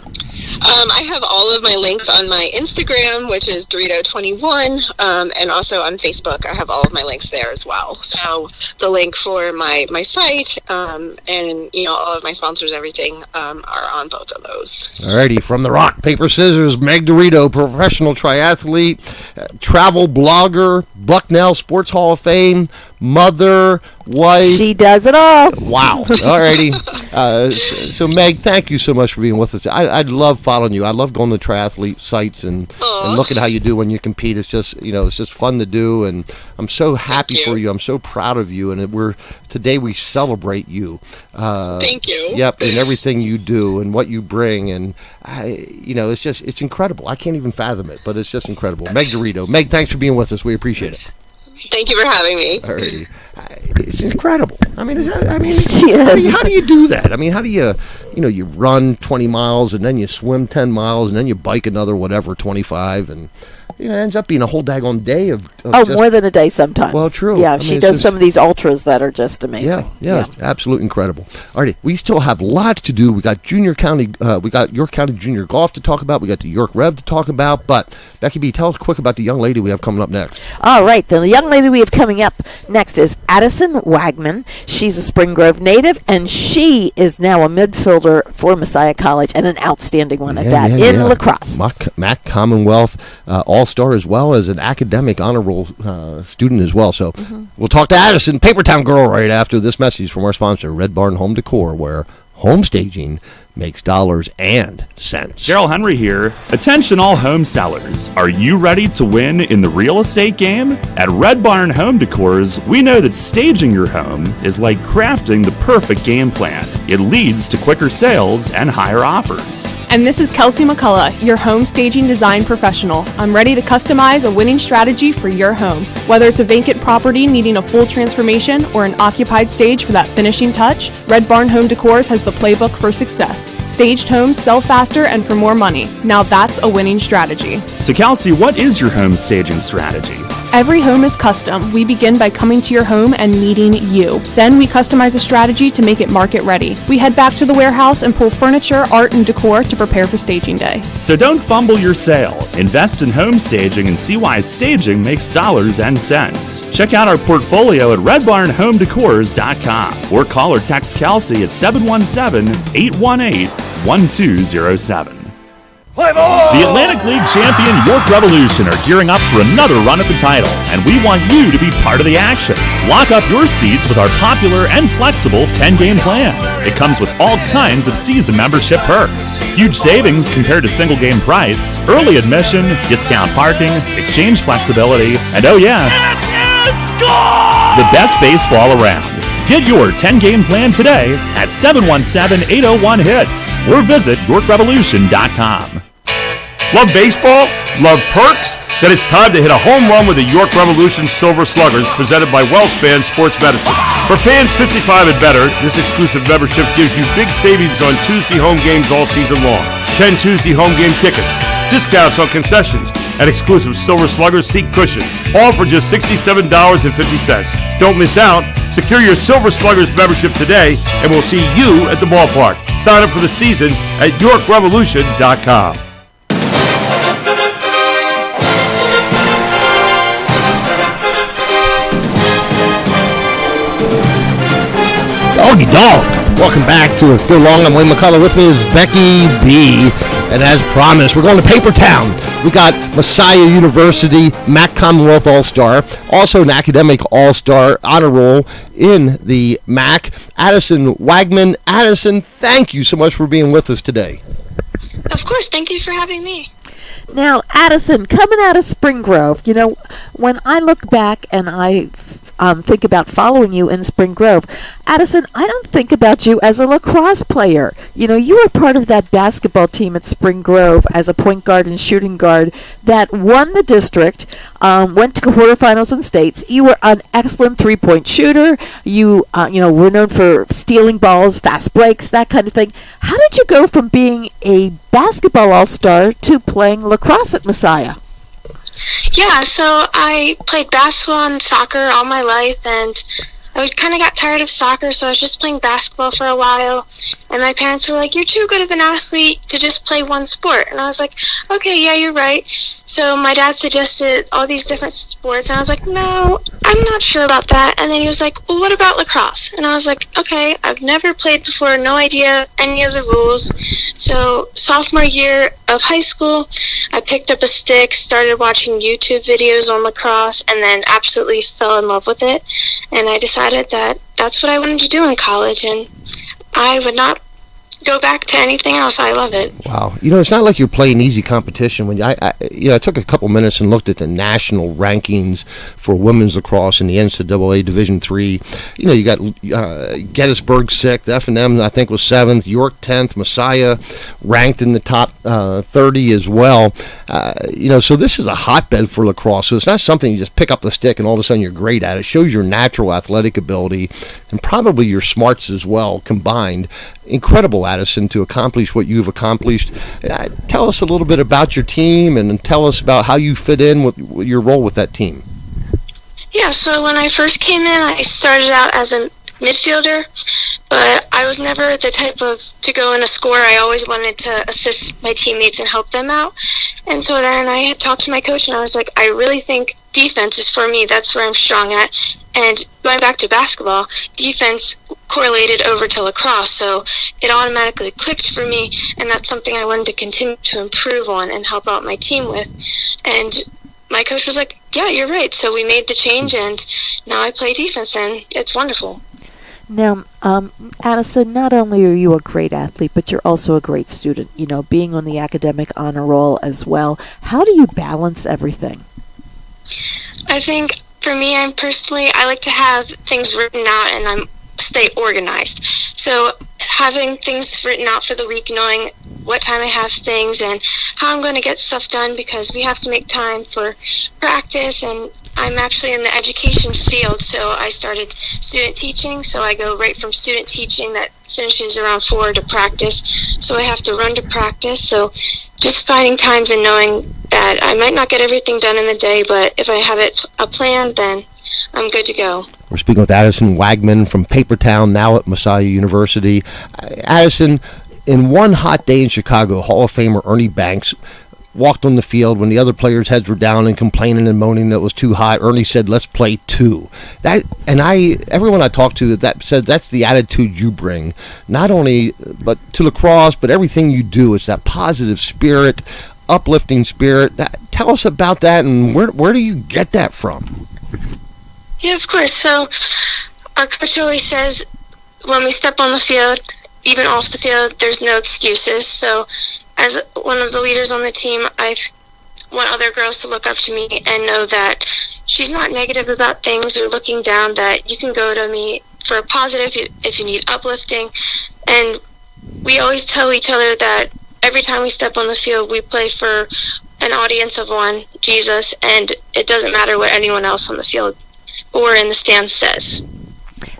I have all of my links on my Instagram, which is Dorito21, and also on Facebook. I have all of my links there as well. So the link for my site, and, you know, all of my sponsors, everything, are on both of those. Alrighty, from the rock, paper, scissors, Meg Dorito, professional triathlete, travel blogger, Bucknell Sports Hall of Fame, mother, wife. She does it all. Wow. Alrighty. So Meg, thank you so much for being with us. I love following you. I love going to triathlete sites and looking at how you do when you compete. It's just, you know, it's just fun to do, and I'm so happy for you. I'm so proud of you, and today we celebrate you. Thank you. Yep, and everything you do and what you bring, and you know, it's incredible. I can't even fathom it, but it's just incredible. Meg Dorito. Meg, thanks for being with us. We appreciate it. Thank you for having me. Alrighty. It's incredible. I mean, How do you do that? I mean, how do you run 20 miles, and then you swim 10 miles, and then you bike another 25, and It ends up being a whole daggone day of Oh, just, more than a day sometimes. Well, true. Yeah, I mean, she it's does just- some of these ultras that are just amazing. Yeah, absolutely incredible. Alrighty, we still have lots to do. We got York County Junior Golf to talk about. We got the York Rev to talk about. But Becky B, tell us quick about the young lady we have coming up next. All right, the young lady we have coming up next is Addison Wagman. She's a Spring Grove native, and she is now a midfielder for Messiah College, and an outstanding one at that, in lacrosse. Mac Commonwealth All-Star, as well as an academic honor roll student as well. So we'll talk to Addison, Papertown girl, right after this message from our sponsor, Red Barn Home Decor, where home staging makes dollars and cents. Gerald Henry here. Attention all home sellers. Are you ready to win in the real estate game? At Red Barn Home Decors, we know that staging your home is like crafting the perfect game plan. It leads to quicker sales and higher offers. And this is Kelsey McCullough, your home staging design professional. I'm ready to customize a winning strategy for your home. Whether it's a vacant property needing a full transformation or an occupied stage for that finishing touch, Red Barn Home Decors has the playbook for success. Staged homes sell faster and for more money. Now that's a winning strategy. So Kelsey, what is your home staging strategy? Every home is custom. We begin by coming to your home and meeting you. Then we customize a strategy to make it market ready. We head back to the warehouse and pull furniture, art, and decor to prepare for staging day. So don't fumble your sale. Invest in home staging and see why staging makes dollars and cents. Check out our portfolio at redbarnhomedecors.com or call or text Kelsey at 717-818-1207. The Atlantic League champion York Revolution are gearing up for another run at the title, and we want you to be part of the action. Lock up your seats with our popular and flexible 10-game plan. It comes with all kinds of season membership perks. Huge savings compared to single-game price, early admission, discount parking, exchange flexibility, and oh yeah, the best baseball around. Get your 10-game plan today at 717-801-HITS or visit YorkRevolution.com. Love baseball? Love perks? Then it's time to hit a home run with the York Revolution Silver Sluggers presented by WellSpan Sports Medicine. For fans 55 and better, this exclusive membership gives you big savings on Tuesday home games all season long. 10 Tuesday home game tickets, discounts on concessions, and exclusive Silver Sluggers seat cushions, all for just $67.50. Don't miss out. Secure your Silver Sluggers membership today, and we'll see you at the ballpark. Sign up for the season at YorkRevolution.com. Doggy dog. Welcome back to Go Long. I'm Wayne McCullough. With me is Becky B. And as promised, we're going to Papertown. We got Messiah University, Mac Commonwealth All-Star, also an academic All-Star honor roll in the Mac, Addison Wagman. Addison, thank you so much for being with us today. Of course, thank you for having me. Now, Addison, coming out of Spring Grove, you know, when I look back and I think about following you in Spring Grove, Addison, I don't think about you as a lacrosse player. You know, you were part of that basketball team at Spring Grove as a point guard and shooting guard that won the district, went to quarterfinals and states. You were an excellent three-point shooter. You were known for stealing balls, fast breaks, that kind of thing. How did you go from being a basketball all-star to playing lacrosse at Messiah? Yeah, so I played basketball and soccer all my life, and I kind of got tired of soccer, so I was just playing basketball for a while. And my parents were like, "You're too good of an athlete to just play one sport." And I was like, "Okay, yeah, you're right." So my dad suggested all these different sports, and I was like, "No, I'm not sure about that." And then he was like, "Well, what about lacrosse?" And I was like, "Okay, I've never played before, no idea any of the rules." So sophomore year of high school, I picked up a stick, started watching YouTube videos on lacrosse, and then absolutely fell in love with it. And I decided that that's what I wanted to do in college, and I would not go back to anything else. I love it. Wow. You know, it's not like you're playing easy competition. When I took a couple minutes and looked at the national rankings for women's lacrosse in the NCAA Division III. You know, you got Gettysburg 6th, F&M I think was 7th, York 10th, Messiah ranked in the top 30 as well. So this is a hotbed for lacrosse. So it's not something you just pick up the stick and all of a sudden you're great at. It shows your natural athletic ability and probably your smarts as well combined. incredible, Addison, to accomplish what you've accomplished. Tell us a little bit about your team and tell us about how you fit in with your role with that team. Yeah, so when I first came in, I started out as a midfielder, but I was never the type of to go in a score. I always wanted to assist my teammates and help them out. And so then I had talked to my coach, and I was like, I really think defense is for me. That's where I'm strong at. And going back to basketball, defense correlated over to lacrosse, so it automatically clicked for me, and that's something I wanted to continue to improve on and help out my team with. And my coach was like, yeah, you're right. So we made the change, and now I play defense, and it's wonderful. Now, Addison, not only are you a great athlete, but you're also a great student, being on the academic honor roll as well. How do you balance everything? I think for me, I like to have things written out and stay organized. So having things written out for the week, knowing what time I have things and how I'm going to get stuff done, because we have to make time for practice, and I'm actually in the education field, so I started student teaching, so I go right from student teaching that finishes around 4 to practice, so I have to run to practice. So just finding times and knowing that I might not get everything done in the day, but if I have a plan, then I'm good to go. We're speaking with Addison Wagman from Papertown, now at Messiah University. Addison, in one hot day in Chicago, Hall of Famer Ernie Banks walked on the field when the other players' heads were down and complaining and moaning that it was too hot. Ernie said, "Let's play 2." Everyone I talked to that said that's the attitude you bring, not only but to lacrosse, but everything you do. It's that positive spirit, uplifting spirit. Tell us about that, and where do you get that from? Yeah, of course. So our coach always says when we step on the field, even off the field, there's no excuses. So as one of the leaders on the team, I want other girls to look up to me and know that she's not negative about things or looking down, that you can go to me for a positive if you need uplifting. And we always tell each other that every time we step on the field, we play for an audience of one, Jesus, and it doesn't matter what anyone else on the field or in the stands says.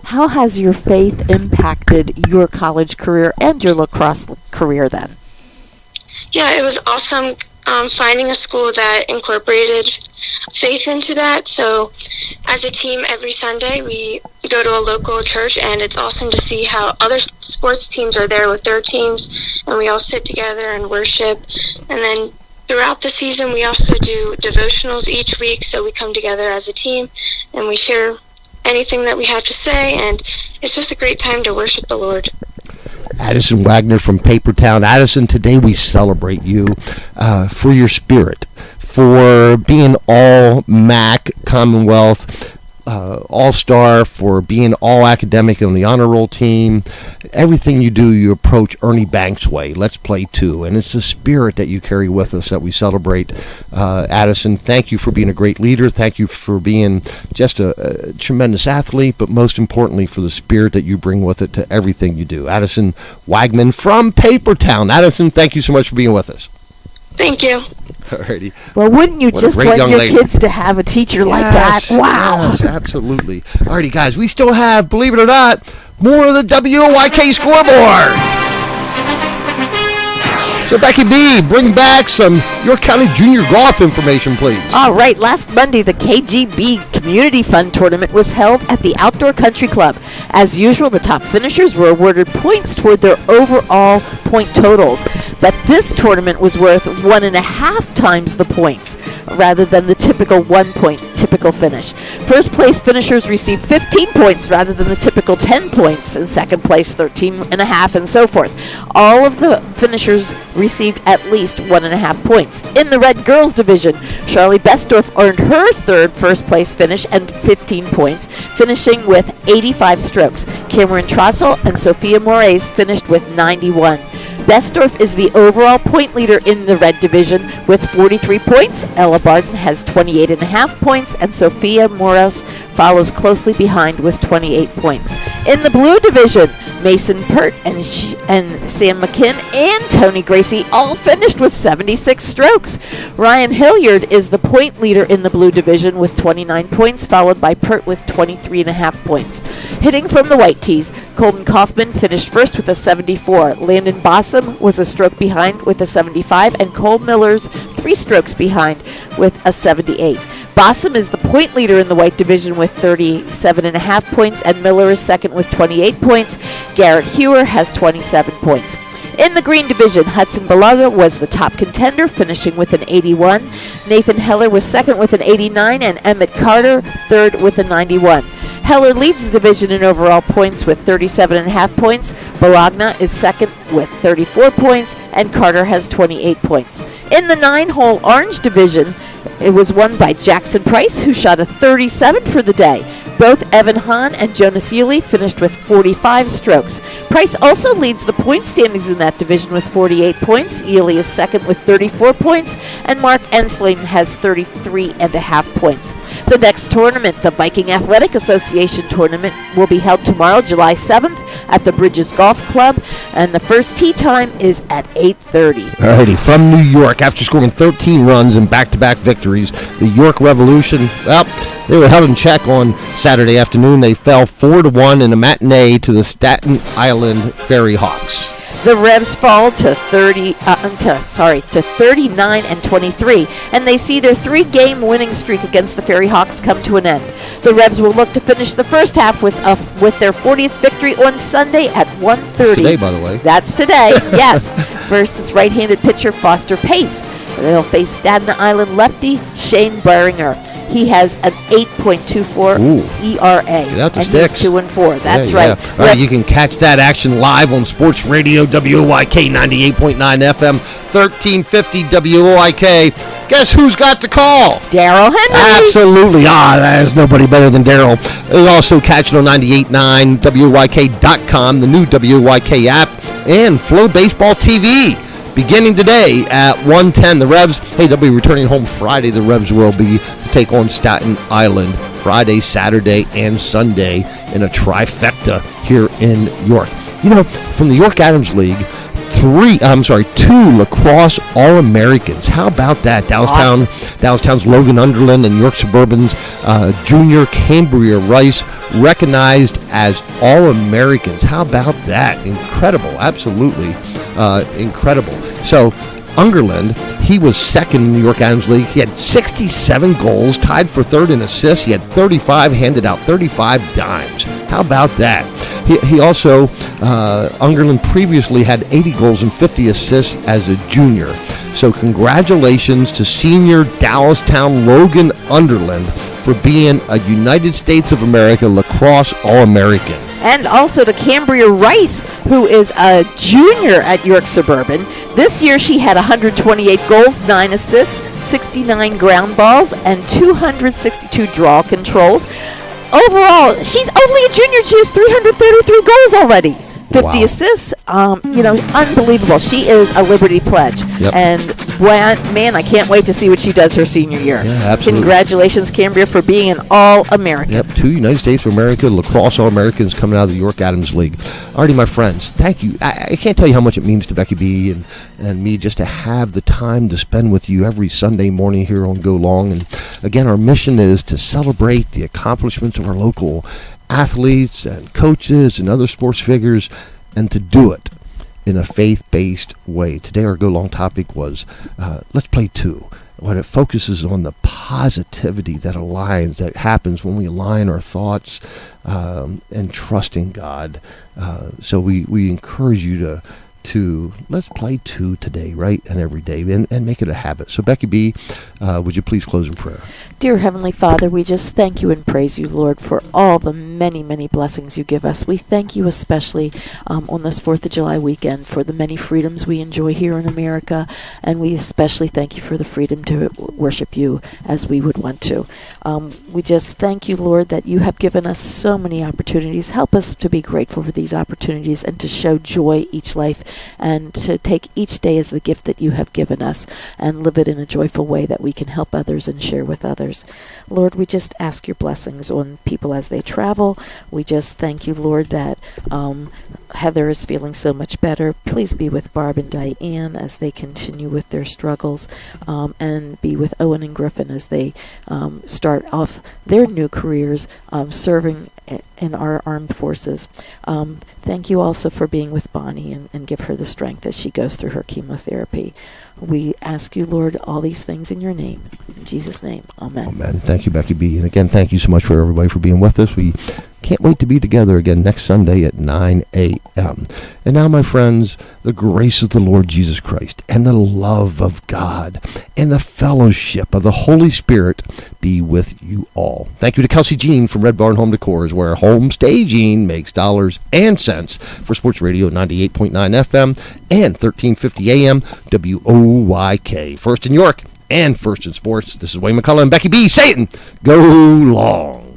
How has your faith impacted your college career and your lacrosse career then? Yeah, it was awesome finding a school that incorporated faith into that. So as a team, every Sunday we go to a local church, and it's awesome to see how other sports teams are there with their teams, and we all sit together and worship. And then throughout the season, we also do devotionals each week, so we come together as a team and we share anything that we have to say, and it's just a great time to worship the Lord. Addison Wagner from Papertown. Addison, today we celebrate you for your spirit, for being all MAC Commonwealth All-Star, for being all academic on the honor roll team. Everything you do, you approach Ernie Banks' way. Let's play 2. And it's the spirit that you carry with us that we celebrate. Addison, thank you for being a great leader. Thank you for being just a tremendous athlete, but most importantly for the spirit that you bring with it to everything you do. Addison Wagman from Papertown. Addison, thank you so much for being with us. Thank you. Alrighty. Well, wouldn't you just want your kids to have a teacher like that? Wow. Yes, absolutely. Alrighty, guys, we still have, believe it or not, more of the WYK scoreboard. So, Becky B, bring back some York County Junior Golf information, please. All right. Last Monday, the KGB Community Fund Tournament was held at the Outdoor Country Club. As usual, the top finishers were awarded points toward their overall point totals. But this tournament was worth 1.5 times the points, rather than the typical 1 point typical finish. First place finishers received 15 points rather than the typical 10 points, and second place 13.5, and so forth. All of the finishers received at least 1.5 points. In the Red Girls Division, Charlie Bestorf earned her third first place finish and 15 points, finishing with 85 strokes. Cameron Trossel and Sophia Moraes finished with 91. Bestorf is the overall point leader in the Red Division with 43 points. Ella Barton has 28.5 points, and Sophia Moraes follows closely behind with 28 points. In the Blue Division, Mason Pert and Sam McKinn and Tony Gracie all finished with 76 strokes. Ryan Hilliard is the point leader in the blue division with 29 points, followed by Pert with 23.5 points. Hitting from the white tees, Colton Kaufman finished first with a 74. Landon Bossum was a stroke behind with a 75, and Cole Miller's 3 strokes behind with a 78. Bossum is the point leader in the white division with 37.5 points, and Miller is second with 28 points. Garrett Hewer has 27 points. In the green division, Hudson Balaga was the top contender, finishing with an 81. Nathan Heller was second with an 89, and Emmett Carter third with a 91. Heller leads the division in overall points with 37.5 points. Bologna is second with 34 points, and Carter has 28 points. In the 9-hole orange division, it was won by Jackson Price, who shot a 37 for the day. Both Evan Hahn and Jonas Ely finished with 45 strokes. Price also leads the point standings in that division with 48 points. Ely is second with 34 points, and Mark Ensling has 33.5 points. The next tournament, the Viking Athletic Association tournament, will be held tomorrow, July 7th, at the Bridges Golf Club, and the first tee time is at 8:30. Alrighty, from New York, after scoring 13 runs in back-to-back victories, the York Revolution, well, they were held in check on Saturday afternoon. They fell 4-1 in a matinee to the Staten Island Ferry Hawks. The Revs fall to 39-23, and they see their 3-game winning streak against the Ferry Hawks come to an end. The Revs will look to finish the first half with their 40th victory on Sunday at 1:30. Today, by the way. That's today, yes, versus right-handed pitcher Foster Pace. They'll face Staten Island lefty Shane Beringer. He has an 8.24 ERA. Get out the and sticks. He's 2-4. That's Yeah, right. yeah. All right, you can catch that action live on Sports Radio WOIK 98.9 FM, 1350 WOIK. Guess who's got the call? Daryl Henry. Absolutely. There's nobody better than Daryl. Also catch it on 98.9 WOIK.com, the new WOIK app, and Flow Baseball TV. Beginning today at 1:10, the Revs, they'll be returning home Friday. The Revs will be to take on Staten Island Friday, Saturday, and Sunday in a trifecta here in York. You know, from the York Adams League, 2 lacrosse All-Americans. How about that? Dallastown's Logan Underland and York Suburban's junior Cambria Rice recognized as All-Americans. How about that? Incredible. Absolutely incredible. So, Ungerland, he was second in the New York Adams League. He had 67 goals, tied for third in assists. He had 35, handed out 35 dimes. How about that? He also, Ungerland previously had 80 goals and 50 assists as a junior. So congratulations to senior Dallastown Logan Underland for being a United States of America lacrosse All-American. And also to Cambria Rice, who is a junior at York Suburban. This year she had 128 goals, 9 assists, 69 ground balls, and 262 draw controls. Overall, she's only a junior. She has 333 goals already. 50 assists, unbelievable. She is a Liberty Pledge. Yep. And, man, I can't wait to see what she does her senior year. Yeah, absolutely. Congratulations, Cambria, for being an All-American. Yep, 2 United States of America lacrosse All-Americans coming out of the York Adams League. Alrighty, my friends, thank you. I can't tell you how much it means to Becky B and me just to have the time to spend with you every Sunday morning here on Go Long. And, again, our mission is to celebrate the accomplishments of our local athletes and coaches and other sports figures, and to do it in a faith-based way. Today our Go Long topic was Let's Play 2. What it focuses on the positivity that happens when we align our thoughts and trust in God. So we encourage you to let's play 2 today, right, and every day, and make it a habit. So Becky B, would you please close in prayer? Dear Heavenly Father, we just thank you and praise you, Lord, for all the many, many blessings you give us. We thank you especially on this 4th of July weekend for the many freedoms we enjoy here in America, and we especially thank you for the freedom to worship you as we would want to. We just thank you, Lord, that you have given us so many opportunities. Help us to be grateful for these opportunities and to show joy each life and to take each day as the gift that you have given us and live it in a joyful way that we can help others and share with others. Lord, we just ask your blessings on people as they travel. We just thank you, Lord, that Heather is feeling so much better. Please be with Barb and Diane as they continue with their struggles, and be with Owen and Griffin as they start off their new careers serving in our armed forces. Thank you also for being with Bonnie, and give her the strength as she goes through her chemotherapy. We ask you, Lord, all these things in your name. In Jesus' name, amen. Amen. Thank you, Becky B. And again, thank you so much for everybody for being with us. We can't wait to be together again next Sunday at 9 a.m. And now, my friends, the grace of the Lord Jesus Christ and the love of God and the fellowship of the Holy Spirit be with you all. Thank you to Kelsey Jean from Red Barn Home Decor, where home staging makes dollars and cents, for Sports Radio 98.9 FM and 1350 AM WOYK. First in York and first in sports. This is Wayne McCullough and Becky B. Saying, go long.